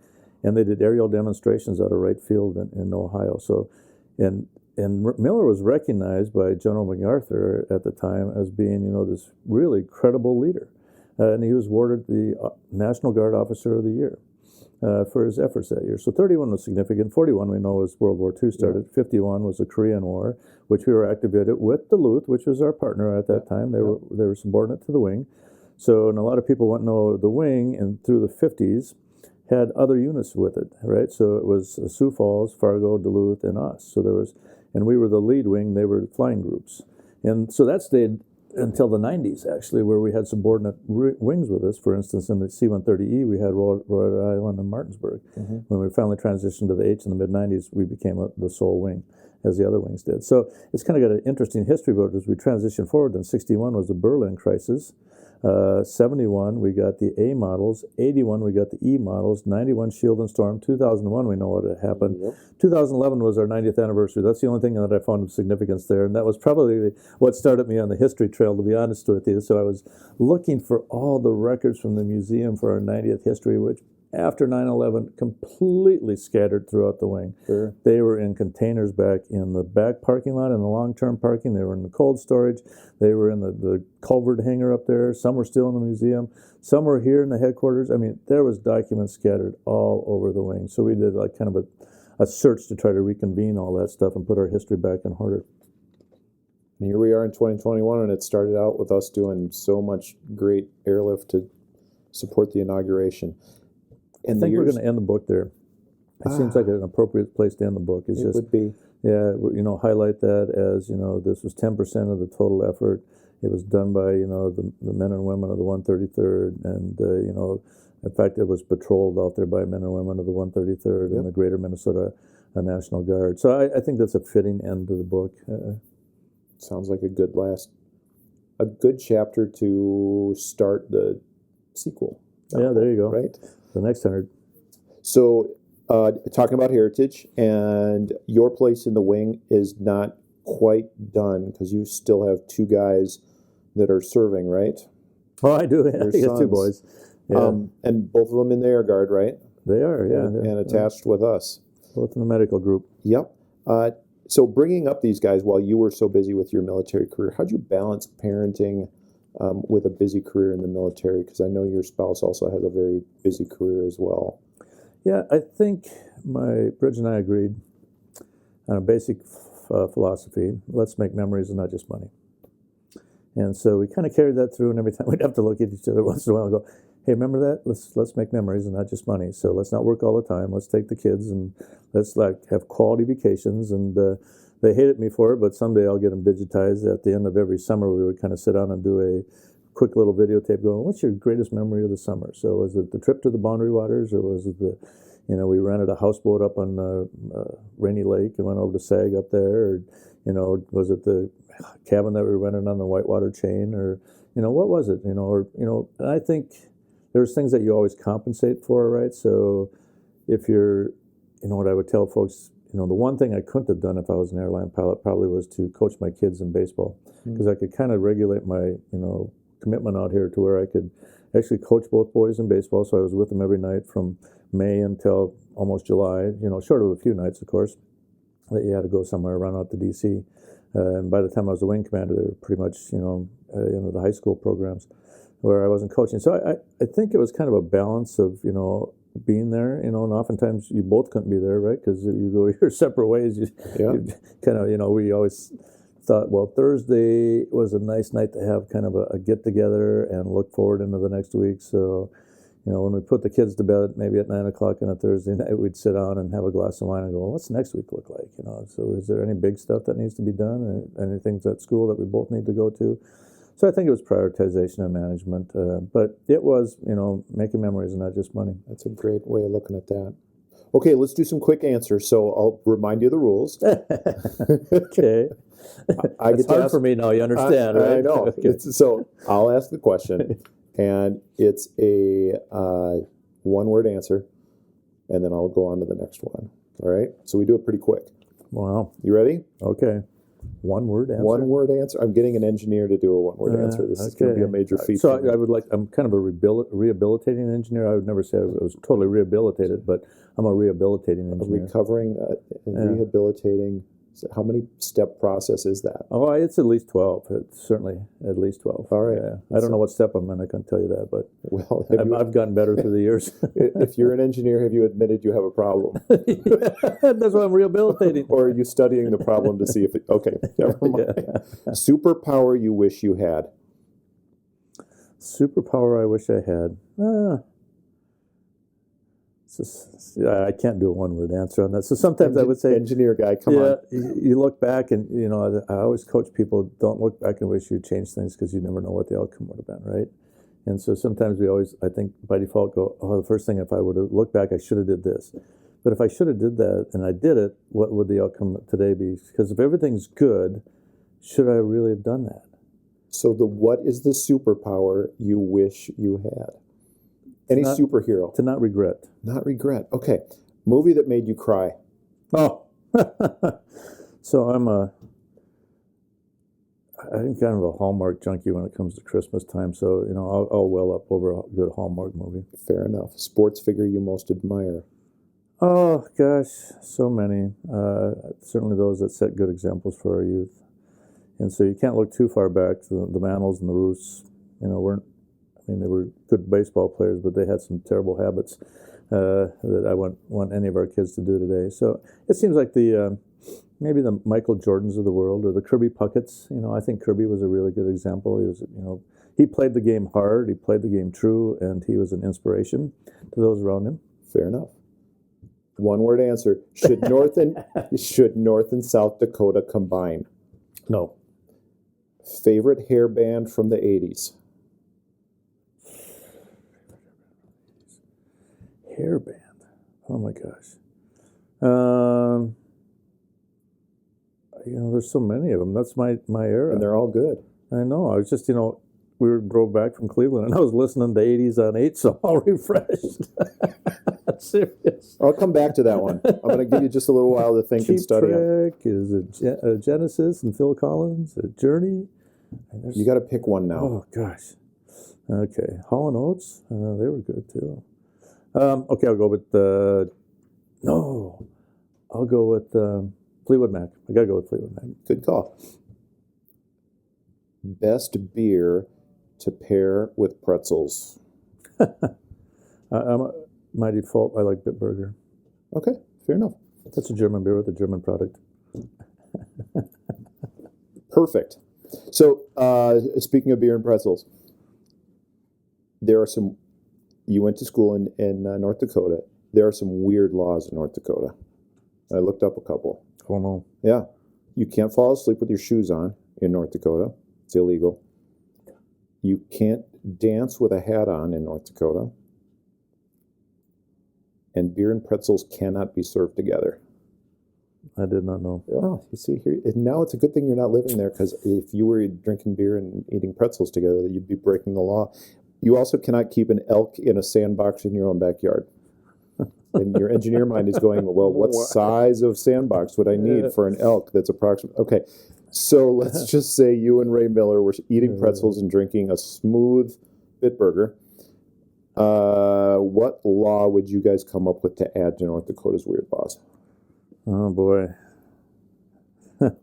And they did aerial demonstrations out of Wright Field in Ohio. So, and Miller was recognized by General MacArthur at the time as being, this really credible leader. And he was awarded the National Guard Officer of the Year for his efforts that year. So 31 was significant. 41, we know, was World War II started. 51 was the Korean War, which we were activated with Duluth, which was our partner at that time. They were subordinate to the wing. So, and a lot of people wouldn't know the wing, and through the 50s, had other units with it, right? So it was Sioux Falls, Fargo, Duluth, and us. So there was, and we were the lead wing, they were flying groups. And so that stayed until the 90s, actually, where we had subordinate wings with us. For instance, in the C-130E, we had Rhode Island and Martinsburg. When we finally transitioned to the H in the mid-90s, we became the sole wing, as the other wings did. So it's kind of got an interesting history, but as we transitioned forward, then 61 was the Berlin crisis. 71, we got the A models. 81, we got the E models. 91, Shield and Storm. 2001, we know what had happened. 2011 was our 90th anniversary. That's the only thing that I found of significance there, and that was probably what started me on the history trail, to be honest with you. So I was looking for all the records from the museum for our 90th history, which after 9/11 completely scattered throughout the wing. Sure. They were in containers back in the back parking lot, in the long-term parking. They were in the cold storage. They were in the culvert hangar up there. Some were still in the museum. Some were here in the headquarters. I mean, there was documents scattered all over the wing. So we did like kind of a search to try to reconvene all that stuff and put our history back in order. And here we are in 2021, and it started out with us doing so much great airlift to support the inauguration. I think we're going to end the book there. It seems like an appropriate place to end the book. It would be. Yeah, highlight that as, this was 10% of the total effort. It was done by, the men and women of the 133rd. And, in fact, it was patrolled out there by men and women of the 133rd and the Greater Minnesota National Guard. So I think that's a fitting end to the book. Sounds like a good last a good chapter to start the sequel. Yeah, there you go. Right? The next 100. So, talking about heritage, and your place in the wing is not quite done because you still have 2 guys that are serving, right? Oh, I do. I got 2 sons. boys. Yeah. And both of them in the Air Guard, right? They are, yeah. And attached with us. Both in the medical group. Yep. So bringing up these guys while you were so busy with your military career, how'd you balance parenting with a busy career in the military? Because I know your spouse also has a very busy career as well. Yeah, I think Bridge and I agreed on a basic philosophy. Let's make memories and not just money. And so we kind of carried that through, and every time we'd have to look at each other once in a while and go, hey, remember that? Let's make memories and not just money. So let's not work all the time. Let's take the kids and let's have quality vacations. And they hated me for it, but someday I'll get them digitized. At the end of every summer, we would kind of sit down and do a quick little videotape going, what's your greatest memory of the summer? So was it the trip to the Boundary Waters, or was it we rented a houseboat up on Rainy Lake and went over to Sag up there, or, was it the cabin that we rented on the Whitewater chain, or, what was it? And I think there's things that you always compensate for, right? So if you're, what I would tell folks, the one thing I couldn't have done if I was an airline pilot probably was to coach my kids in baseball, because I could kind of regulate my, commitment out here to where I could actually coach both boys in baseball. So I was with them every night from May until almost July, short of a few nights, of course, that you had to go somewhere, run out to D.C. And by the time I was the wing commander, they were pretty much, into the high school programs where I wasn't coaching. So I think it was kind of a balance of, being there, and oftentimes you both couldn't be there, right? Because if you go your separate ways, you kind of, we always thought, well, Thursday was a nice night to have kind of a get together and look forward into the next week. So, when we put the kids to bed, maybe at 9 o'clock on a Thursday night, we'd sit down and have a glass of wine and go, well, what's next week look like? So is there any big stuff that needs to be done? Any things at school that we both need to go to? So I think it was prioritization and management, but it was, making memories and not just money. That's a great way of looking at that. Okay, let's do some quick answers. So I'll remind you of the rules. Okay. It's hard for me now, you understand, right? I know. Okay. So I'll ask the question, and it's a one-word answer, and then I'll go on to the next one. All right? So we do it pretty quick. Wow. You ready? Okay. One-word answer? One-word answer. I'm getting an engineer to do a one-word answer. This is going to be a major feat. So I'm kind of a rehabilitating engineer. I would never say I was totally rehabilitated, but I'm a rehabilitating engineer. Recovering and rehabilitating. So how many step process is that? Oh, it's at least 12. It's certainly at least 12. All right. Yeah. I don't know what step I'm in. I can't tell you that, but well, I've gotten better through the years. If you're an engineer, have you admitted you have a problem? That's why I'm rehabilitating. Or are you studying the problem to see if it... Okay, never mind. Yeah. Superpower you wish you had? Superpower I wish I had? I can't do a one-word answer on that. So sometimes I would say... Engineer guy, come on. You look back and, I always coach people, don't look back and wish you'd changed things because you never know what the outcome would have been, right? And so sometimes we always, I think, by default go, the first thing, if I would have looked back, I should have did this. But if I should have did that and I did it, what would the outcome today be? Because if everything's good, should I really have done that? So what is the superpower you wish you had? Any superhero? To not regret. Not regret. Okay. Movie that made you cry. Oh. So I'm kind of a Hallmark junkie when it comes to Christmas time. So, I'll well up over a good Hallmark movie. Fair enough. Sports figure you most admire? Oh, gosh, so many. Certainly those that set good examples for our youth. And so you can't look too far back. The Mantles and the Roos, they were good baseball players, but they had some terrible habits that I wouldn't want any of our kids to do today. So it seems like maybe the Michael Jordans of the world or the Kirby Pucketts. I think Kirby was a really good example. He was, he played the game hard, he played the game true, and he was an inspiration to those around him. Fair enough. One-word answer. Should North and South Dakota combine? No. Favorite hair band from the 80s? Hair band. Oh my gosh. There's so many of them. That's my era. And they're all good. I know. I was just, we drove back from Cleveland, and I was listening to 80s on 8, so all refreshed. Serious. I'll come back to that one. I'm going to give you just a little while to think and study. Trick, is a Genesis and Phil Collins, a Journey. You got to pick one now. Oh, gosh. Okay. Hall & Oates, they were good, too. Okay, I'll go with, I'll go with Fleetwood Mac. I got to go with Fleetwood Mac. Good call. Best beer to pair with pretzels. My default, I like Bitburger. Okay, fair enough. That's a German beer with a German product. Perfect. So, speaking of beer and pretzels, there are some, you went to school in North Dakota. There are some weird laws in North Dakota. I looked up a couple. Oh, no. Yeah. You can't fall asleep with your shoes on in North Dakota. It's illegal. You can't dance with a hat on in North Dakota. And beer and pretzels cannot be served together. I did not know. Well, you see here, and now it's a good thing you're not living there, because if you were drinking beer and eating pretzels together, you'd be breaking the law. You also cannot keep an elk in a sandbox in your own backyard. And your engineer mind is going, well, what size of sandbox would I need for an elk that's approximate? Okay, so let's just say you and Ray Miller were eating pretzels and drinking a smooth Bitburger. What law would you guys come up with to add to North Dakota's weird laws? Oh, boy. I'm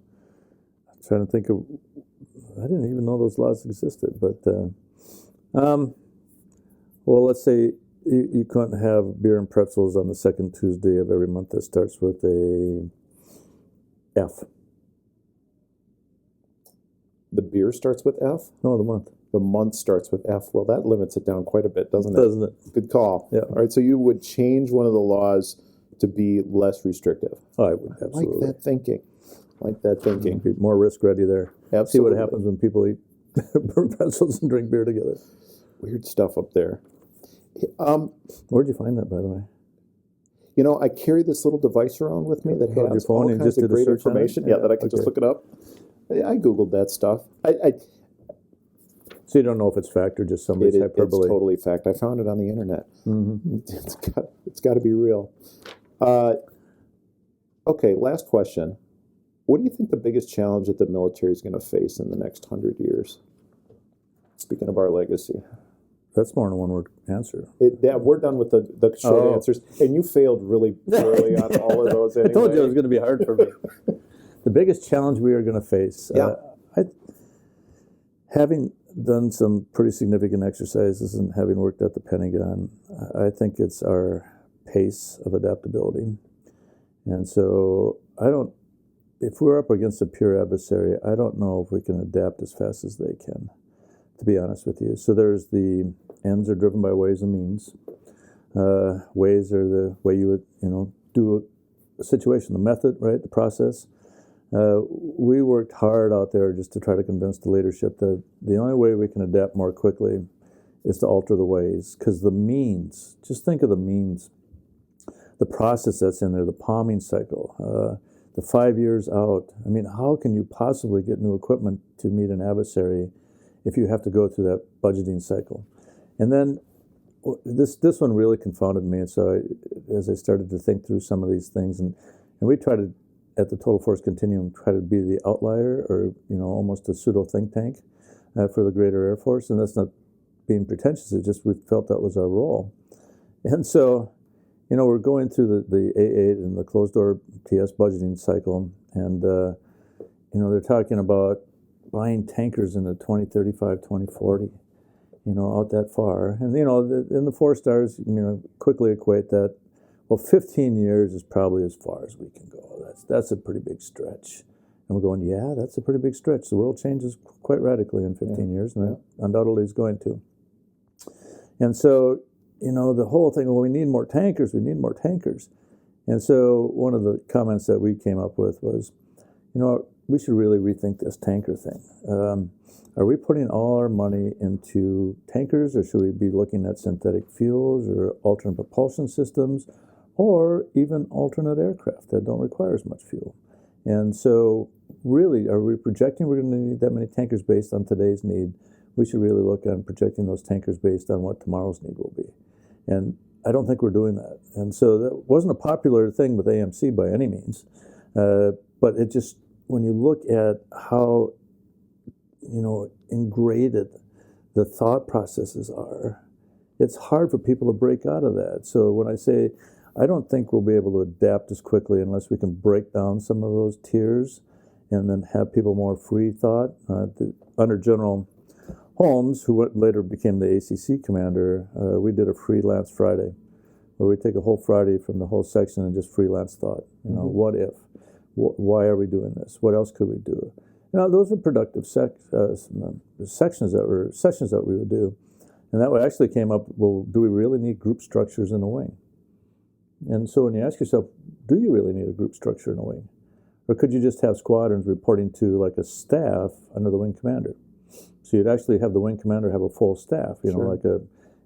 trying to think of... I didn't even know those laws existed, but... well, let's say you couldn't have beer and pretzels on the second Tuesday of every month that starts with a F. The beer starts with F? No, the month. The month starts with F. Well, that limits it down quite a bit, doesn't it? Doesn't it? Good call. Yeah. All right, so you would change one of the laws to be less restrictive. Oh, I would, absolutely. Like that thinking. Be more risk ready there. Absolutely. See what happens when people eat pretzels and drink beer together. Weird stuff up there. Where'd you find that, by the way? You know, I carry this little device around with me that your has phone all and kinds just of did a great search on it? information. Yeah, that I can just look it up. I Googled that stuff. So you don't know if it's fact or just somebody's hyperbole? It's totally fact. I found it on the internet. Mm-hmm. It's got to be real. Okay, last question. What do you think the biggest challenge that the military is going to face in the next 100 years? Speaking of our legacy. That's more than one word answer. We're done with the short answers. And you failed really poorly on all of those anyway. I told you it was going to be hard for me. The biggest challenge we are going to face, having done some pretty significant exercises and having worked at the Pentagon, I think it's our pace of adaptability. And so if we're up against a pure adversary, I don't know if we can adapt as fast as they can, to be honest with you. So there's the ends are driven by ways and means. Ways are the way you would, do a situation, the method, right, the process. We worked hard out there just to try to convince the leadership that the only way we can adapt more quickly is to alter the ways. Because the means, just think of the means, the process that's in there, the palming cycle, the 5 years out. I mean, how can you possibly get new equipment to meet an adversary if you have to go through that budgeting cycle? And then this one really confounded me. And so as I started to think through some of these things, and we try to, at the Total Force Continuum, try to be the outlier or, almost a pseudo think tank for the greater Air Force. And that's not being pretentious. It's just we felt that was our role. And so, we're going through the A8 and the closed door TS budgeting cycle. And, they're talking about buying tankers in the 2035, 2040, out that far. And, in the 4 stars, quickly equate that, well, 15 years is probably as far as we can go. That's a pretty big stretch. And we're going, yeah, that's a pretty big stretch. The world changes quite radically in 15 years, and it undoubtedly is going to. And so, the whole thing, well, we need more tankers. And so one of the comments that we came up with was, we should really rethink this tanker thing. Are we putting all our money into tankers, or should we be looking at synthetic fuels or alternate propulsion systems, or even alternate aircraft that don't require as much fuel? And so really, are we projecting we're going to need that many tankers based on today's need? We should really look at projecting those tankers based on what tomorrow's need will be. And I don't think we're doing that. And so that wasn't a popular thing with AMC by any means. But it just, when you look at how, ingrained the thought processes are, it's hard for people to break out of that. So when I say, I don't think we'll be able to adapt as quickly unless we can break down some of those tiers and then have people more free thought. Under General Holmes, who later became the ACC commander, we did a freelance Friday, where we take a whole Friday from the whole section and just freelance thought. What if? Why are we doing this? What else could we do? Those were productive sessions that we would do. And that actually came up, well, do we really need group structures in a wing? And so when you ask yourself, do you really need a group structure in a wing? Or could you just have squadrons reporting to like a staff under the wing commander? So you'd actually have the wing commander have a full staff, like a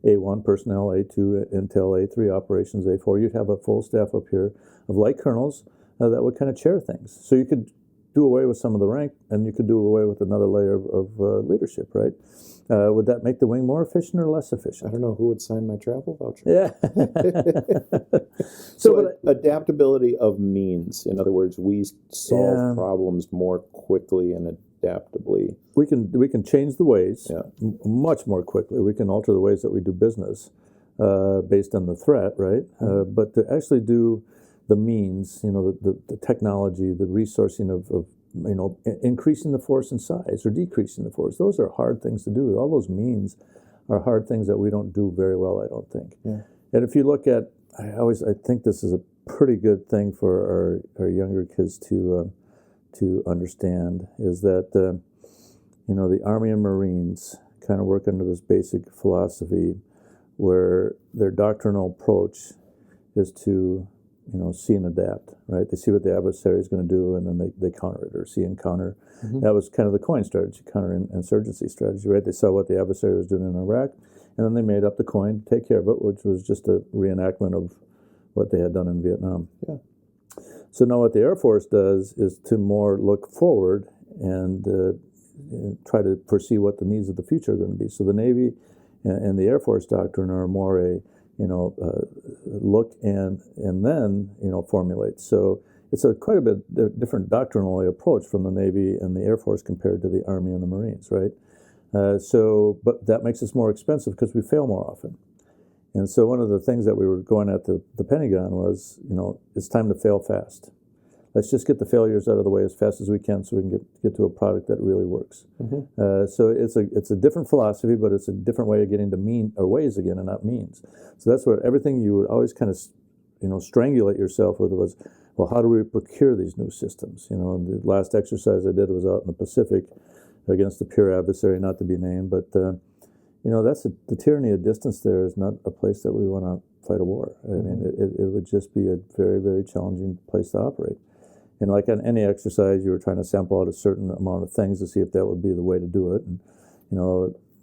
A1 personnel, A2 intel, A3 operations, A4. You'd have a full staff up here of light colonels that would kind of chair things. So you could do away with some of the rank, and you could do away with another layer of leadership, right? Would that make the wing more efficient or less efficient? I don't know who would sign my travel voucher. Yeah. So adaptability of means. In other words, we solve problems more quickly and adaptably. We can change the ways much more quickly. We can alter the ways that we do business based on the threat, right? But to actually do the means, the technology, the resourcing of increasing the force in size or decreasing the force, those are hard things to do. All those means are hard things that we don't do very well, I don't think. Yeah. And if you look at, I think this is a pretty good thing for our younger kids to understand, is that the Army and Marines kind of work under this basic philosophy where their doctrinal approach is to see and adapt, right? They see what the adversary is going to do, and then they counter it, or see and counter. That was kind of the coin strategy, counter-insurgency strategy, right? They saw what the adversary was doing in Iraq, and then they made up the coin to take care of it, which was just a reenactment of what they had done in Vietnam. Yeah. So now what the Air Force does is to more look forward and try to foresee what the needs of the future are going to be. So the Navy and the Air Force doctrine are more a look and then formulate. So it's quite a bit different doctrinally approach from the Navy and the Air Force compared to the Army and the Marines, right? But that makes us more expensive because we fail more often. And so one of the things that we were going at the Pentagon was, it's time to fail fast. Let's just get the failures out of the way as fast as we can so we can get to a product that really works. So it's a different philosophy, but it's a different way of getting to ways again and not means. So that's what everything you would always kind of, strangulate yourself with was, well, how do we procure these new systems? The last exercise I did was out in the Pacific against a peer adversary, not to be named, but that's the tyranny of distance. There is not a place that we want to fight a war. I mean, it would just be a very, very challenging place to operate. And like on any exercise, you were trying to sample out a certain amount of things to see if that would be the way to do it. And,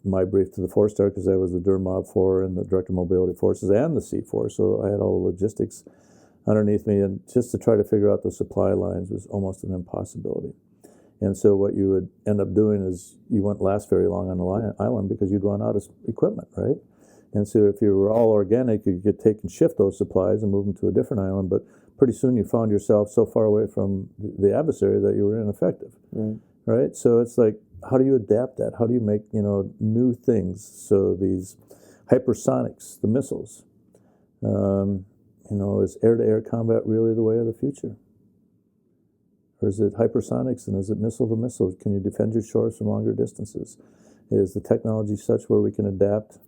my brief to the four-star, because I was the DERMOB 4 and the Director of Mobility Forces and the C4, so I had all the logistics underneath me. And just to try to figure out the supply lines was almost an impossibility. And so what you would end up doing is you wouldn't last very long on the island because you'd run out of equipment, right? And so if you were all organic, you could take and shift those supplies and move them to a different island, but pretty soon you found yourself so far away from the adversary that you were ineffective, right? So it's like, how do you adapt that? How do you make, new things? So these hypersonics, the missiles, is air-to-air combat really the way of the future? Or is it hypersonics, and is it missile to missile? Can you defend your shores from longer distances? Is the technology such where we can adapt?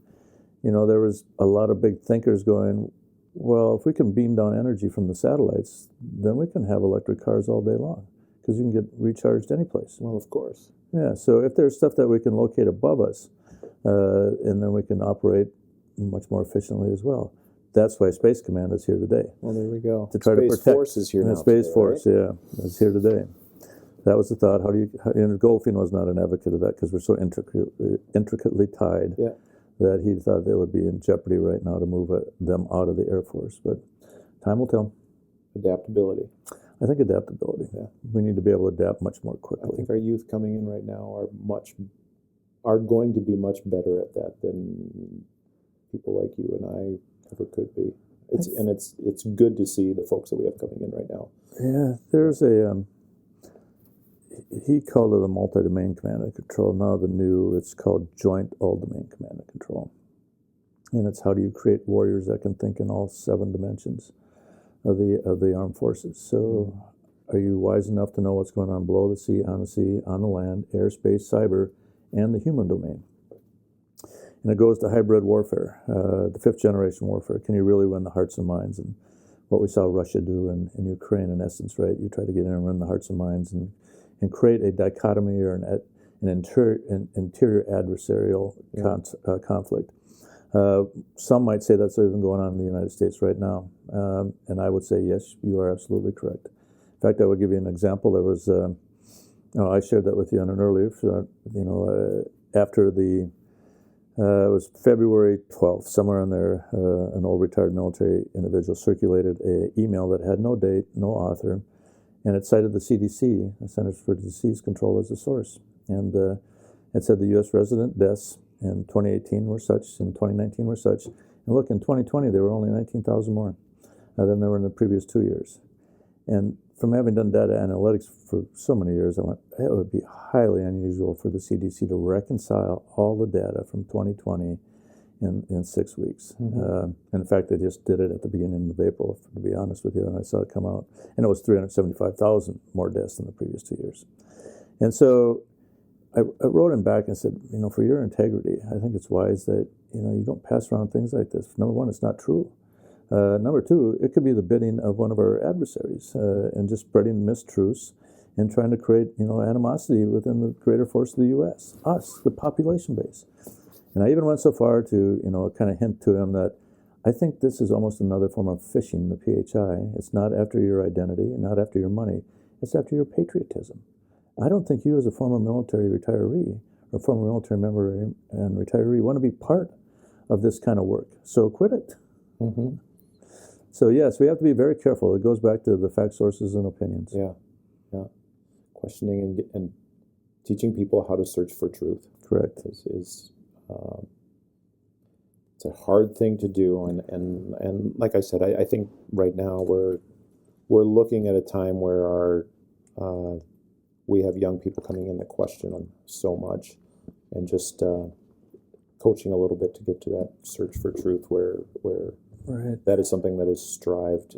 There was a lot of big thinkers going, well, if we can beam down energy from the satellites, then we can have electric cars all day long because you can get recharged any place. Well, of course. Yeah, so if there's stuff that we can locate above us, and then we can operate much more efficiently as well. That's why Space Command is here today. Well, there we go. To try to protect. Space Force is here now. Space today, Force, right? is here today. That was the thought. And Goldfein was not an advocate of that because we're so intricately tied. Yeah. That he thought they would be in jeopardy right now to move them out of the Air Force. But time will tell. Adaptability. I think adaptability. Yeah. We need to be able to adapt much more I quickly. think our youth coming in right now are going to be much better at that than people like you and I ever could be. It's good to see the folks that we have coming in right now. Yeah, there's he called it a multi-domain command and control. Now it's called joint all-domain command and control. And it's how do you create warriors that can think in all 7 dimensions of the armed forces. So are you wise enough to know what's going on below the sea, on the land, airspace, cyber, and the human domain? And it goes to hybrid warfare, the 5th generation warfare. Can you really win the hearts and minds? And what we saw Russia do in Ukraine, in essence, right? You try to get in and win the hearts and minds and create a dichotomy or an interior adversarial conflict. Some might say that's even going on in the United States right now. And I would say, yes, you are absolutely correct. In fact, I would give you an example. There was, I shared that with you on an earlier, after it was February 12th, somewhere in there, an old retired military individual circulated an email that had no date, no author, and it cited the CDC, the Centers for Disease Control, as a source. And it said the U.S. resident deaths in 2018 were such, in 2019 were such. And look, in 2020, there were only 19,000 more than there were in the previous 2 years. And from having done data analytics for so many years, I went, it would be highly unusual for the CDC to reconcile all the data from 2020 in 6 weeks. In fact, they just did it at the beginning of April, to be honest with you, and I saw it come out. And it was 375,000 more deaths than the previous 2 years. And so I wrote him back and said, for your integrity, I think it's wise that, you don't pass around things like this. Number one, it's not true. Number two, it could be the bidding of one of our adversaries and just spreading mistruths and trying to create, animosity within the greater force of the U.S., us, the population base. And I even went so far to, kind of hint to him that I think this is almost another form of phishing, the PHI. It's not after your identity and not after your money. It's after your patriotism. I don't think you as a former military retiree or former military member and retiree want to be part of this kind of work. So quit it. Mm-hmm. So yes, we have to be very careful. It goes back to the fact, sources, and opinions. Yeah. Questioning and teaching people how to search for truth. Correct. Is it's a hard thing to do, and like I said, I think right now we're looking at a time where we have young people coming in that question on so much, and just coaching a little bit to get to that search for truth where right. That is something that is strived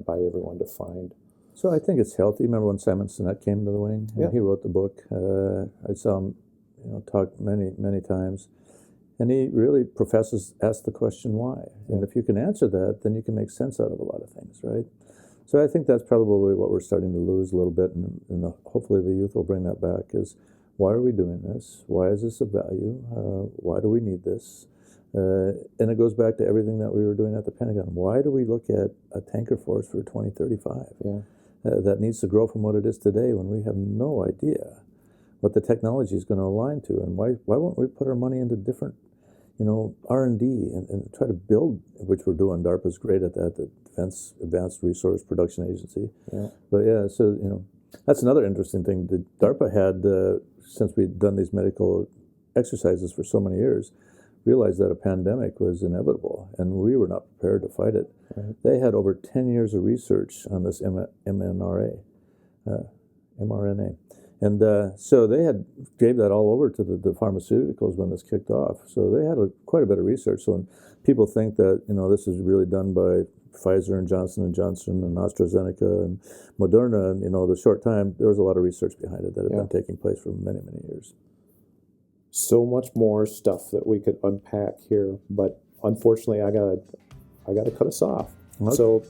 by everyone to find. So I think it's healthy. Remember when Simon Sinek came to the wing? Yeah. He wrote the book. I saw him, talk many times, and he really asks the question why. Yeah. And if you can answer that, then you can make sense out of a lot of things, right? So I think that's probably what we're starting to lose a little bit, and hopefully the youth will bring that back. Is why are we doing this? Why is this of value? Why do we need this? And it goes back to everything that we were doing at the Pentagon. Why do we look at a tanker force for 2035? Yeah. That needs to grow from what it is today when we have no idea what the technology is going to align to, and why won't we put our money into different, R&D and try to build, which we're doing. DARPA's great at that, the Defense Advanced Resource Production Agency. Yeah. But yeah, so that's another interesting thing. The DARPA had, since we'd done these medical exercises for so many years, realized that a pandemic was inevitable, and we were not prepared to fight it. Right. They had over 10 years of research on this mRNA. And so they gave that all over to the pharmaceuticals when this kicked off. So they had quite a bit of research. So when people think that, this is really done by Pfizer and Johnson & Johnson and AstraZeneca and Moderna, and, the short time, there was a lot of research behind it that had been taking place for many, many years. So much more stuff that we could unpack here, but unfortunately, I gotta cut us off. Okay. So,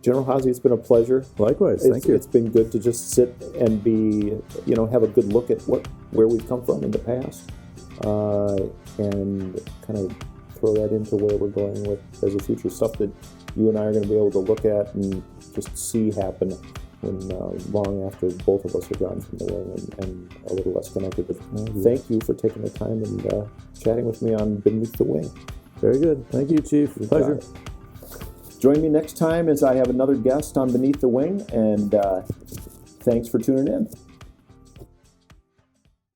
General Haase, it's been a pleasure. Likewise, thank you. It's been good to just sit and be, have a good look at where we've come from in the past, and kind of throw that into where we're going with as a future, stuff that you and I are going to be able to look at and just see happen when long after both of us are gone from the wing and a little less connected. But thank you for taking the time and chatting with me on Beneath the Wing. Very good. Thank you, Chief. Pleasure. Join me next time as I have another guest on Beneath the Wing, and thanks for tuning in.